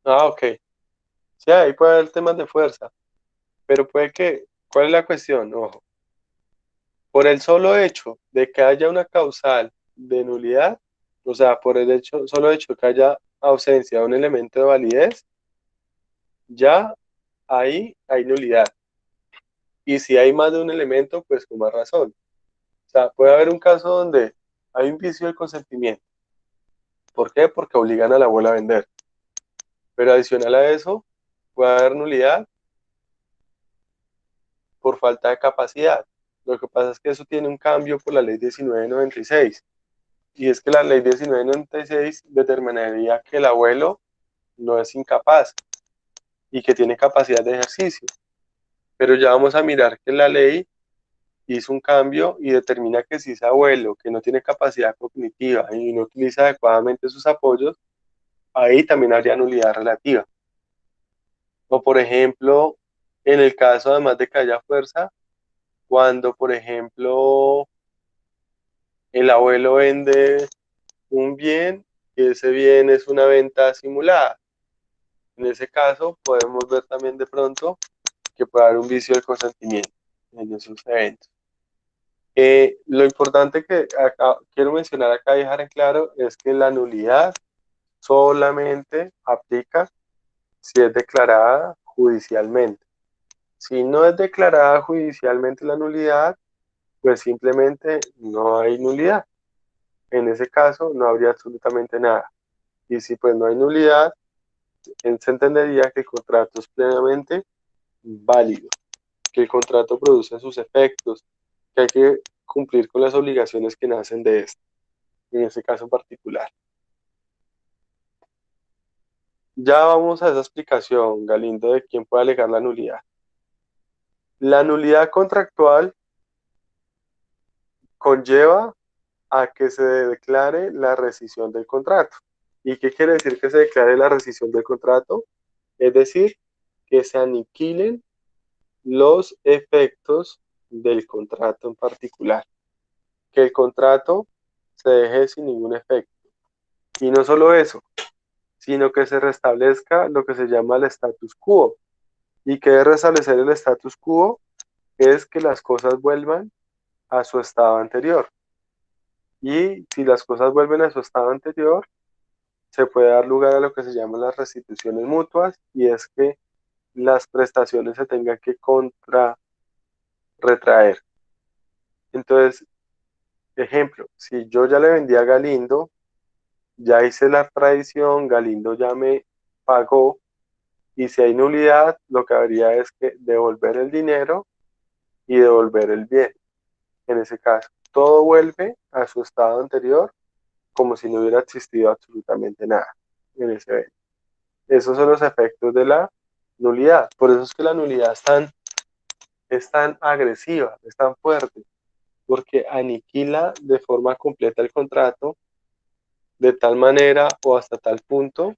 Ah, ok. Sí, ahí puede haber temas de fuerza, pero puede que, ¿cuál es la cuestión? Ojo, por el solo hecho de que haya una causal de nulidad, o sea, por el solo hecho que haya ausencia de un elemento de validez, ya ahí hay nulidad. Y si hay más de un elemento, pues con más razón. O sea, puede haber un caso donde hay un vicio del consentimiento. ¿Por qué? Porque obligan a la abuela a vender. Pero adicional a eso, puede haber nulidad por falta de capacidad. Lo que pasa es que eso tiene un cambio por la ley 1996. Y es que la ley 1996 determinaría que el abuelo no es incapaz y que tiene capacidad de ejercicio. Pero ya vamos a mirar que la ley hizo un cambio y determina que si ese abuelo que no tiene capacidad cognitiva y no utiliza adecuadamente sus apoyos, ahí también habría nulidad relativa. O por ejemplo, en el caso además de que haya fuerza, cuando por ejemplo el abuelo vende un bien y ese bien es una venta simulada. En ese caso podemos ver también de pronto que puede haber un vicio del consentimiento en esos eventos. Lo importante que acá, quiero mencionar acá y dejar en claro es que la nulidad solamente aplica si es declarada judicialmente. Si no es declarada judicialmente la nulidad, pues simplemente no hay nulidad. En ese caso no habría absolutamente nada. Y si pues no hay nulidad, se entendería que el contrato es plenamente válido, que el contrato produce sus efectos, que hay que cumplir con las obligaciones que nacen de esto, en ese caso en particular. Ya vamos a esa explicación, Galindo, de quién puede alegar la nulidad. La nulidad contractual conlleva a que se declare la rescisión del contrato. ¿Y qué quiere decir que se declare la rescisión del contrato? es decir, que se aniquilen los efectos del contrato en particular, que el contrato se deje sin ningún efecto. Y no solo eso, sino que se restablezca lo que se llama el status quo. ¿Y que es restablecer el status quo? Es que las cosas vuelvan a su estado anterior. Y si las cosas vuelven a su estado anterior, se puede dar lugar a lo que se llaman las restituciones mutuas, y es que las prestaciones se tengan que retraer. Entonces, ejemplo, si yo ya le vendí a Galindo, ya hice la tradición, Galindo ya me pagó, y si hay nulidad, lo que habría es que devolver el dinero y devolver el bien. En ese caso, todo vuelve a su estado anterior como si no hubiera existido absolutamente nada en ese evento. Esos son los efectos de la nulidad. Por eso es que la nulidad es tan agresiva, es tan fuerte, porque aniquila de forma completa el contrato de tal manera o hasta tal punto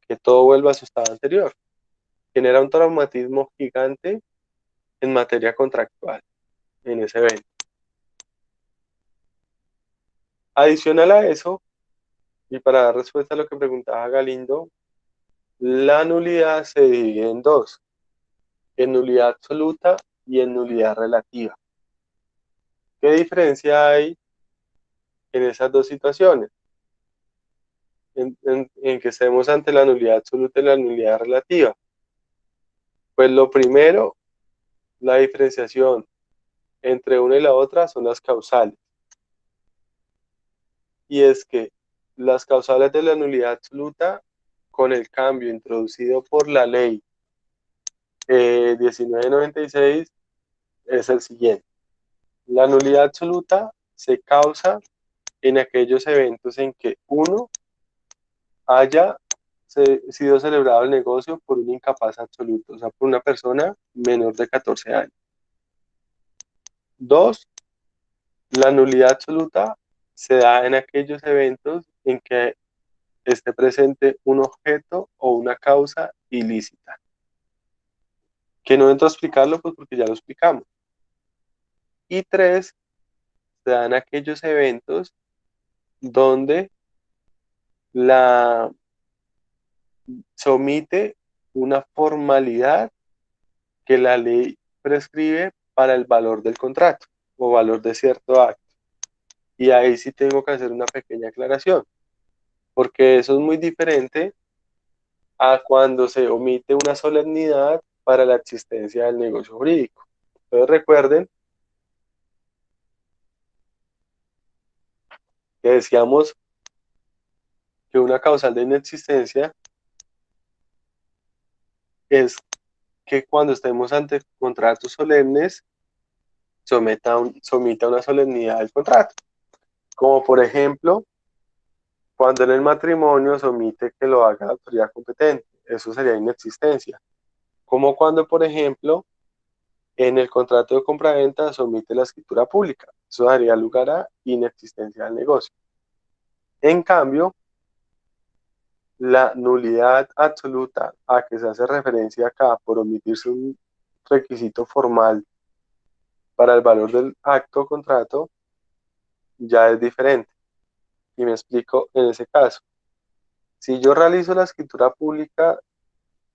que todo vuelva a su estado anterior. Genera un traumatismo gigante en materia contractual en ese evento. Adicional a eso, y para dar respuesta a lo que preguntaba Galindo, la nulidad se divide en dos, en nulidad absoluta y en nulidad relativa. ¿Qué diferencia hay en esas dos situaciones? En que estemos ante la nulidad absoluta y la nulidad relativa. Pues lo primero, la diferenciación entre una y la otra son las causales. Y es que las causales de la nulidad absoluta, con el cambio introducido por la ley 1996, es el siguiente. La nulidad absoluta se causa en aquellos eventos en que uno haya sido celebrado el negocio por un incapaz absoluto, o sea, por una persona menor de 14 años. Dos, la nulidad absoluta se da en aquellos eventos en que esté presente un objeto o una causa ilícita. Que no entro a explicarlo, pues porque ya lo explicamos. Y tres, se dan aquellos eventos donde se omite una formalidad que la ley prescribe para el valor del contrato o valor de cierto acto. Y ahí sí tengo que hacer una pequeña aclaración, porque eso es muy diferente a cuando se omite una solemnidad para la existencia del negocio jurídico. Entonces recuerden que decíamos que una causal de inexistencia es que cuando estemos ante contratos solemnes, someta una solemnidad del contrato. Como por ejemplo, cuando en el matrimonio se omite que lo haga la autoridad competente. Eso sería inexistencia. Como cuando, por ejemplo, en el contrato de compraventa se omite la escritura pública. Eso daría lugar a inexistencia del negocio. En cambio, la nulidad absoluta a que se hace referencia acá por omitirse un requisito formal para el valor del acto o contrato ya es diferente. Y me explico en ese caso. Si yo realizo la escritura pública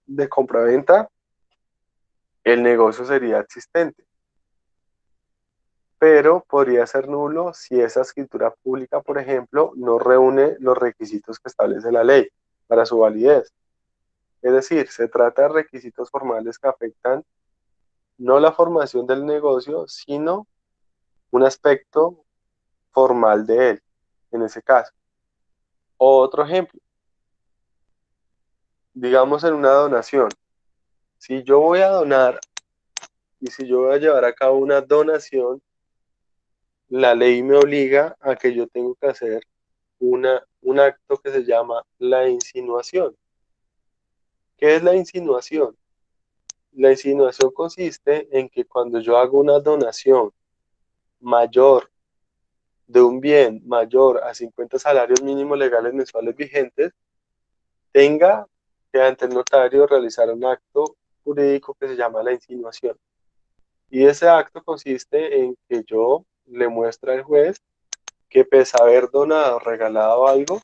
de compraventa, el negocio sería existente, pero podría ser nulo si esa escritura pública, por ejemplo, no reúne los requisitos que establece la ley para su validez. Es decir, se trata de requisitos formales que afectan no la formación del negocio, sino un aspecto formal de él, en ese caso. Otro ejemplo, digamos en una donación. Si yo voy a donar y si yo voy a llevar a cabo una donación, la ley me obliga a que yo tengo que hacer un acto que se llama la insinuación. ¿Qué es la insinuación? La insinuación consiste en que cuando yo hago una donación mayor de un bien mayor a 50 salarios mínimos legales mensuales vigentes, tenga que ante el notario realizar un acto jurídico que se llama la insinuación. Y ese acto consiste en que yo le muestre al juez que pese a haber donado o regalado algo,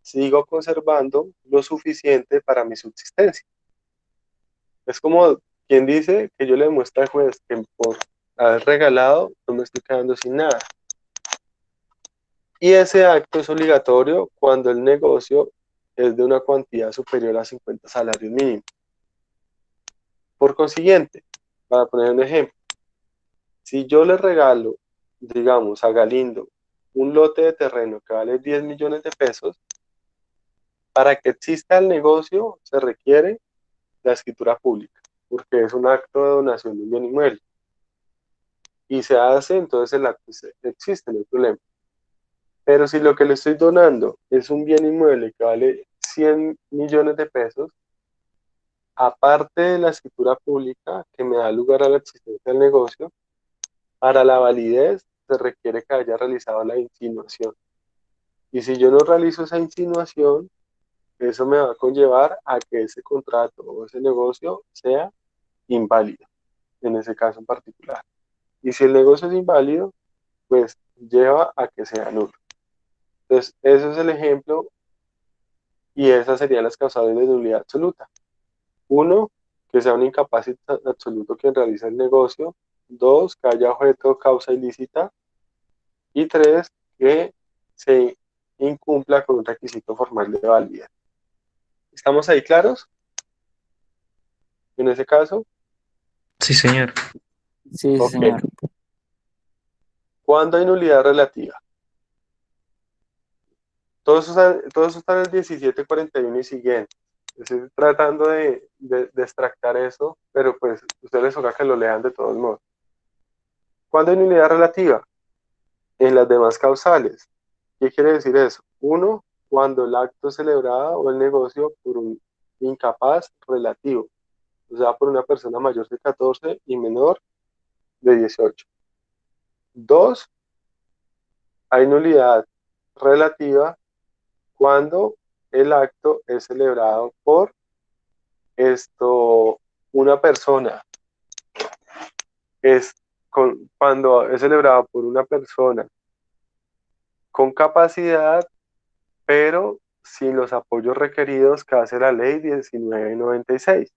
sigo conservando lo suficiente para mi subsistencia. Es como quien dice que yo le demuestre al juez que por haber regalado no me estoy quedando sin nada. Y ese acto es obligatorio cuando el negocio es de una cuantía superior a 50 salarios mínimos. Por consiguiente, para poner un ejemplo, si yo le regalo, digamos, a Galindo un lote de terreno que vale 10 millones de pesos, para que exista el negocio se requiere la escritura pública, porque es un acto de donación de un bien inmueble. Y se hace, entonces el acto existe, no hay problema. Pero si lo que le estoy donando es un bien inmueble que vale 100 millones de pesos, aparte de la escritura pública que me da lugar a la existencia del negocio, para la validez se requiere que haya realizado la insinuación. Y si yo no realizo esa insinuación, eso me va a conllevar a que ese contrato o ese negocio sea inválido, en ese caso en particular. Y si el negocio es inválido, pues lleva a que sea nulo. Entonces, ese es el ejemplo y esas serían las causales de nulidad absoluta. Uno, que sea un incapaz absoluto quien realiza el negocio. Dos, que haya objeto causa ilícita. Y tres, que se incumpla con un requisito formal de validez. ¿Estamos ahí claros? En ese caso, Sí, señor. Sí, sí, ok. señor. ¿Cuándo hay nulidad relativa? Todo eso está en el 1741 y siguiente. Estoy tratando de extractar eso, pero pues ustedes les toca que lo lean de todos modos. ¿Cuándo hay nulidad relativa? En las demás causales. ¿Qué quiere decir eso? Uno, cuando el acto es celebrado o el negocio por un incapaz relativo, o sea, por una persona mayor de 14 y menor de 18. Dos, hay nulidad relativa cuando el acto es celebrado por una persona. Cuando es celebrado por una persona con capacidad, pero sin los apoyos requeridos que hace la ley 1996.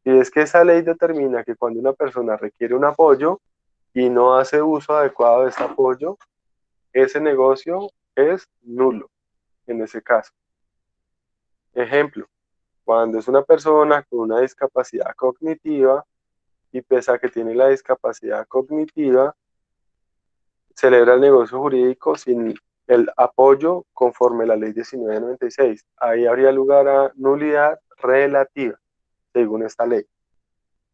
Y es que esa ley determina que cuando una persona requiere un apoyo y no hace uso adecuado de ese apoyo, ese negocio es nulo en ese caso. Ejemplo, cuando es una persona con una discapacidad cognitiva y pese a que tiene la discapacidad cognitiva, celebra el negocio jurídico sin el apoyo conforme a la ley 1996. Ahí habría lugar a nulidad relativa, según esta ley.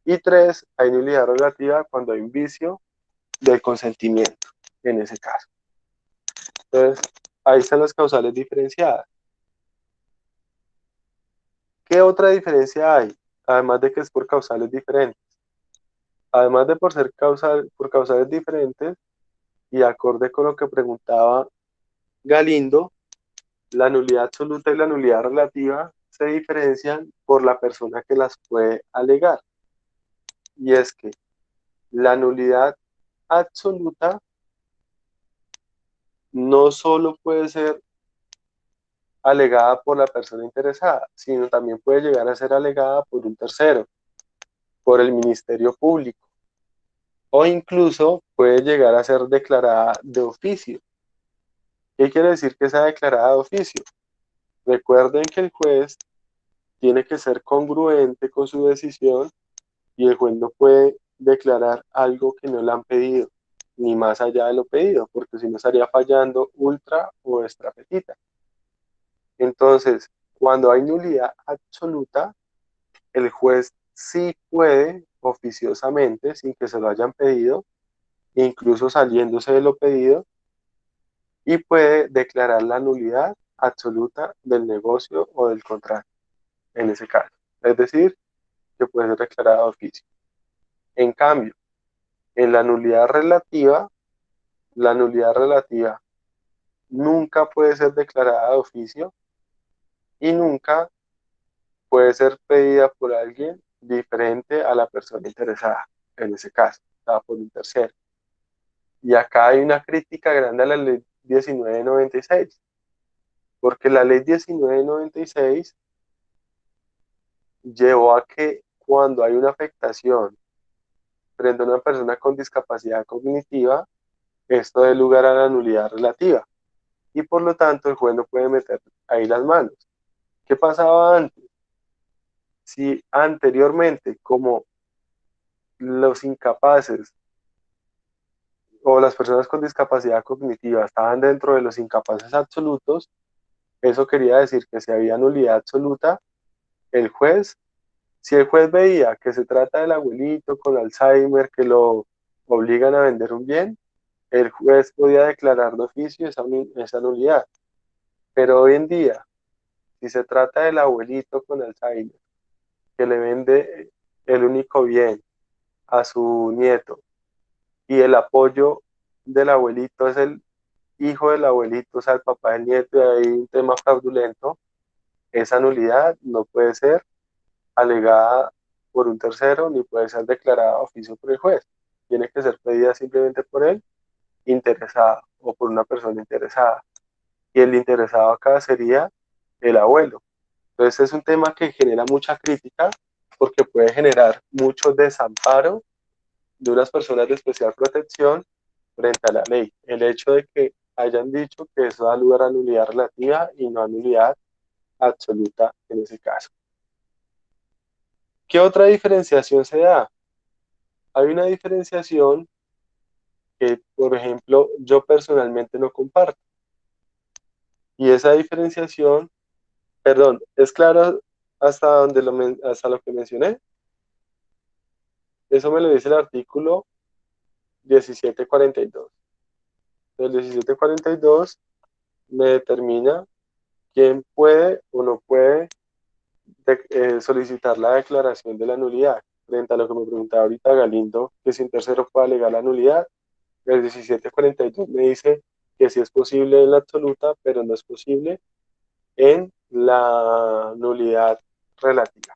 Y tres, hay nulidad relativa cuando hay un vicio del consentimiento, en ese caso. Entonces, ahí están las causales diferenciadas. ¿Qué otra diferencia hay? Además de que es por causales diferentes. Además de por causales diferentes, y acorde con lo que preguntaba Galindo, la nulidad absoluta y la nulidad relativa se diferencian por la persona que las puede alegar. Y es que la nulidad absoluta no solo puede ser alegada por la persona interesada, sino también puede llegar a ser alegada por un tercero, por el Ministerio Público, o incluso puede llegar a ser declarada de oficio. ¿Qué quiere decir que sea declarada de oficio? Recuerden que el juez tiene que ser congruente con su decisión y el juez no puede declarar algo que no le han pedido, ni más allá de lo pedido, porque si no estaría fallando ultra o extra petita. Entonces, cuando hay nulidad absoluta, el juez sí puede oficiosamente, sin que se lo hayan pedido, incluso saliéndose de lo pedido, y puede declarar la nulidad absoluta del negocio o del contrato, en ese caso. Es decir, que puede ser declarada de oficio. En cambio, en la nulidad relativa nunca puede ser declarada de oficio y nunca puede ser pedida por alguien diferente a la persona interesada, en ese caso, o sea, por un tercero. Y acá hay una crítica grande a la ley 1996, porque la ley 1996 llevó a que cuando hay una afectación frente a una persona con discapacidad cognitiva, esto dé lugar a la nulidad relativa. Y por lo tanto, el juez no puede meter ahí las manos. ¿Qué pasaba antes? Si anteriormente, como los incapaces o las personas con discapacidad cognitiva estaban dentro de los incapaces absolutos, eso quería decir que si había nulidad absoluta, el juez, si el juez veía que se trata del abuelito con Alzheimer que lo obligan a vender un bien, el juez podía declarar de oficio esa nulidad. Pero hoy en día, si se trata del abuelito con Alzheimer que le vende el único bien a su nieto y el apoyo del abuelito es el hijo del abuelito, o sea, el papá del nieto, y hay un tema fraudulento, esa nulidad no puede ser alegada por un tercero ni puede ser declarada a oficio por el juez. Tiene que ser pedida simplemente por el interesado o por una persona interesada. Y el interesado acá sería el abuelo. Entonces es un tema que genera mucha crítica porque puede generar mucho desamparo de unas personas de especial protección frente a la ley. El hecho de que hayan dicho que eso da lugar a nulidad relativa y no a nulidad absoluta en ese caso. ¿Qué otra diferenciación se da? Hay una diferenciación que, por ejemplo, yo personalmente no comparto. Y esa diferenciación, perdón, ¿es claro hasta lo que mencioné? Eso me lo dice el artículo 1742. El 1742 me determina quién puede o no puede solicitar la declaración de la nulidad. Frente a lo que me preguntaba ahorita Galindo, que si un tercero puede alegar la nulidad, el 1742 me dice que sí es posible en la absoluta, pero no es posible en la nulidad relativa.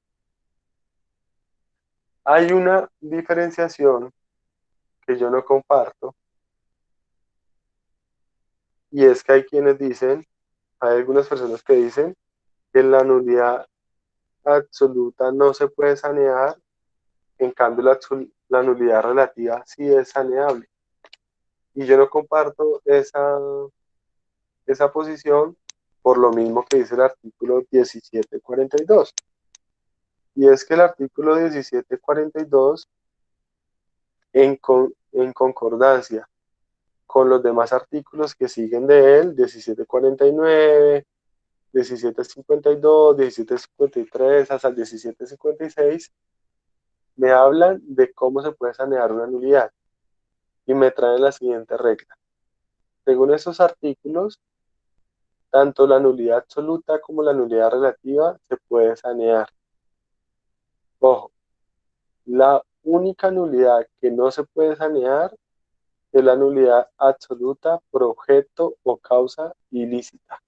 Hay una diferenciación que yo no comparto, y es que hay quienes dicen, hay algunas personas que dicen que la nulidad absoluta no se puede sanear, en cambio la nulidad relativa sí es saneable. Y yo no comparto esa posición por lo mismo que dice el artículo 1742. Y es que el artículo 1742, en concordancia con los demás artículos que siguen de él, 1749, 1752, 1753 hasta el 1756, me hablan de cómo se puede sanear una nulidad y me traen la siguiente regla. Según esos artículos, tanto la nulidad absoluta como la nulidad relativa se puede sanear. Ojo, la única nulidad que no se puede sanear es la nulidad absoluta por objeto o causa ilícita,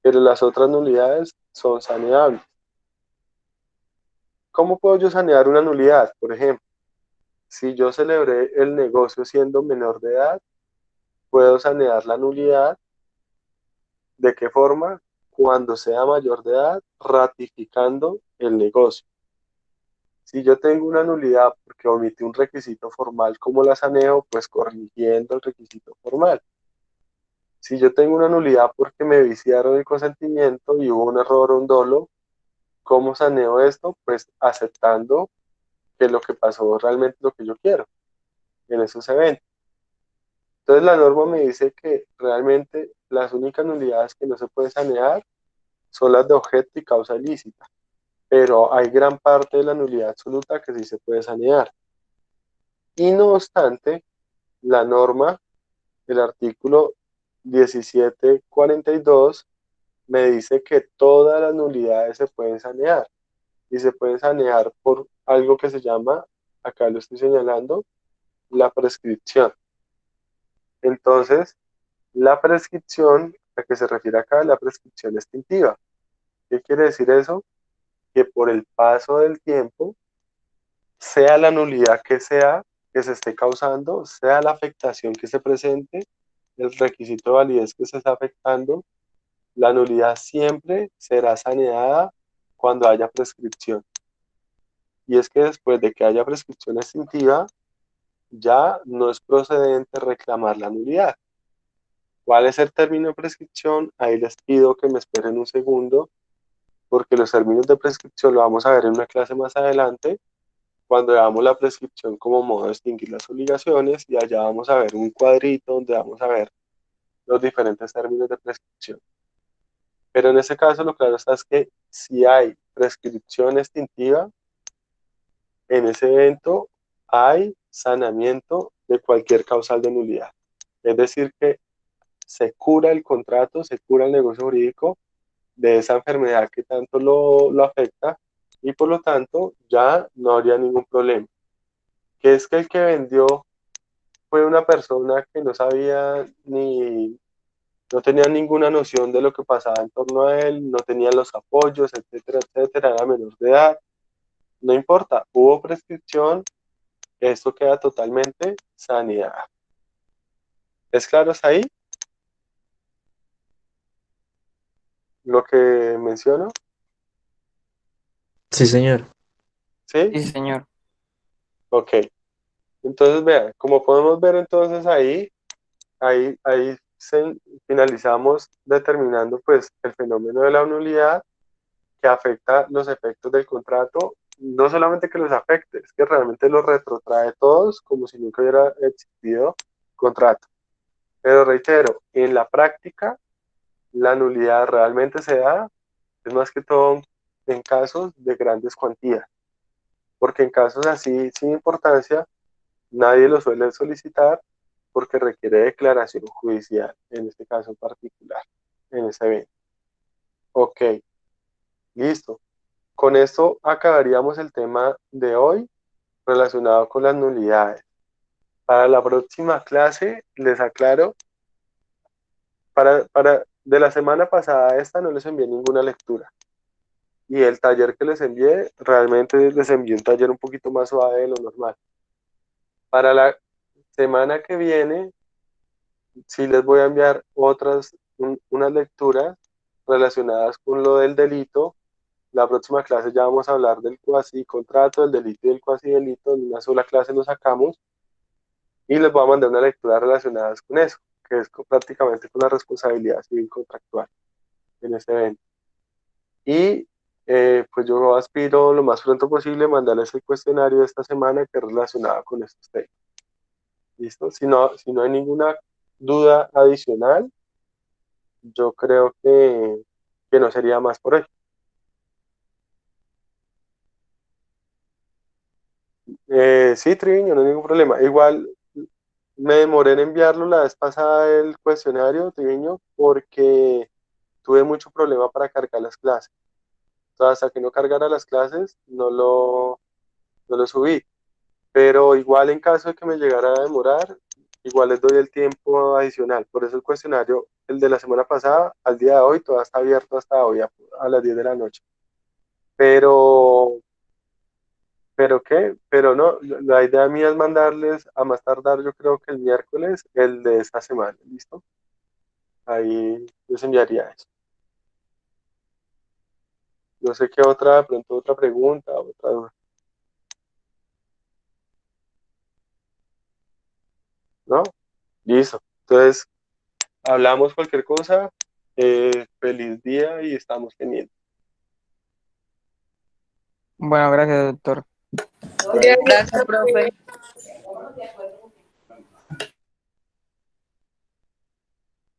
pero las otras nulidades son saneables. ¿Cómo puedo yo sanear una nulidad? Por ejemplo, si yo celebré el negocio siendo menor de edad, puedo sanear la nulidad. ¿De qué forma? Cuando sea mayor de edad, ratificando el negocio. Si yo tengo una nulidad porque omití un requisito formal, ¿cómo la saneo? Pues corrigiendo el requisito formal. Si yo tengo una nulidad porque me viciaron el consentimiento y hubo un error o un dolo, ¿cómo saneo esto? Pues aceptando que lo que pasó realmente es lo que yo quiero en esos eventos. Entonces la norma me dice que realmente las únicas nulidades que no se pueden sanear son las de objeto y causa ilícita, pero hay gran parte de la nulidad absoluta que sí se puede sanear. Y no obstante, la norma, el artículo 1742, me dice que todas las nulidades se pueden sanear y se pueden sanear por algo que se llama, acá lo estoy señalando, la prescripción. Entonces, la prescripción, a que se refiere acá, la prescripción extintiva. ¿Qué quiere decir eso? que por el paso del tiempo, sea la nulidad que sea que se esté causando, sea la afectación que se presente, el requisito de validez que se está afectando, la nulidad siempre será saneada cuando haya prescripción. Y es que después de que haya prescripción extintiva, ya no es procedente reclamar la nulidad. ¿Cuál es el término de prescripción? Ahí les pido que me esperen un segundo, porque los términos de prescripción lo vamos a ver en una clase más adelante, cuando veamos la prescripción como modo de extinguir las obligaciones, y allá vamos a ver un cuadrito donde vamos a ver los diferentes términos de prescripción. Pero en ese caso lo claro está es que si hay prescripción extintiva, en ese evento hay sanamiento de cualquier causal de nulidad. Es decir, que se cura el contrato, se cura el negocio jurídico de esa enfermedad que tanto lo afecta, y por lo tanto ya no habría ningún problema. Que es que el que vendió fue una persona que no sabía no tenía ninguna noción de lo que pasaba en torno a él, no tenía los apoyos, etcétera, etcétera, era menor de edad. No importa, hubo prescripción, esto queda totalmente saneado. ¿Es claro hasta ahí lo que menciono? Sí, señor. ¿Sí? Sí, señor. Ok. Entonces, vean, como podemos ver entonces ahí finalizamos determinando pues el fenómeno de la nulidad que afecta los efectos del contrato, no solamente que los afecte, es que realmente los retrotrae todos como si nunca hubiera existido contrato. Pero reitero, en la práctica, la nulidad realmente se da, es más que todo en casos de grandes cuantías, porque en casos así sin importancia, nadie lo suele solicitar porque requiere declaración judicial, en este caso en particular, en ese evento. Ok, listo. Con esto acabaríamos el tema de hoy relacionado con las nulidades. Para la próxima clase, les aclaro, de la semana pasada a esta no les envié ninguna lectura. Y el taller que les envié, realmente les envié un taller un poquito más suave de lo normal. Para la semana que viene, sí les voy a enviar unas lecturas relacionadas con lo del delito. La próxima clase ya vamos a hablar del cuasi contrato, del delito y del cuasi delito. En una sola clase lo sacamos y les voy a mandar una lectura relacionada con eso, que es prácticamente con la responsabilidad civil contractual en este evento. Y pues yo aspiro lo más pronto posible mandarles el cuestionario de esta semana que es relacionado con estos temas. ¿Listo? Si no hay ninguna duda adicional, yo creo que no sería más por hoy. Sí, Triviño, no hay ningún problema. Igual me demoré en enviarlo la vez pasada el cuestionario, Triviño, porque tuve mucho problema para cargar las clases. Entonces, hasta que no cargara las clases, no lo subí. Pero igual en caso de que me llegara a demorar, igual les doy el tiempo adicional. Por eso el cuestionario, el de la semana pasada, al día de hoy, todavía está abierto hasta hoy a las 10 de la noche. Pero, ¿pero qué? Pero no, la idea mía es mandarles a más tardar, yo creo que el miércoles, el de esta semana, ¿listo? Ahí les enviaría eso. No sé qué otra, de pronto otra pregunta, otra duda. ¿No? Listo. Entonces, hablamos cualquier cosa. Feliz día y estamos pendientes. Bueno, gracias, doctor. Gracias, profe.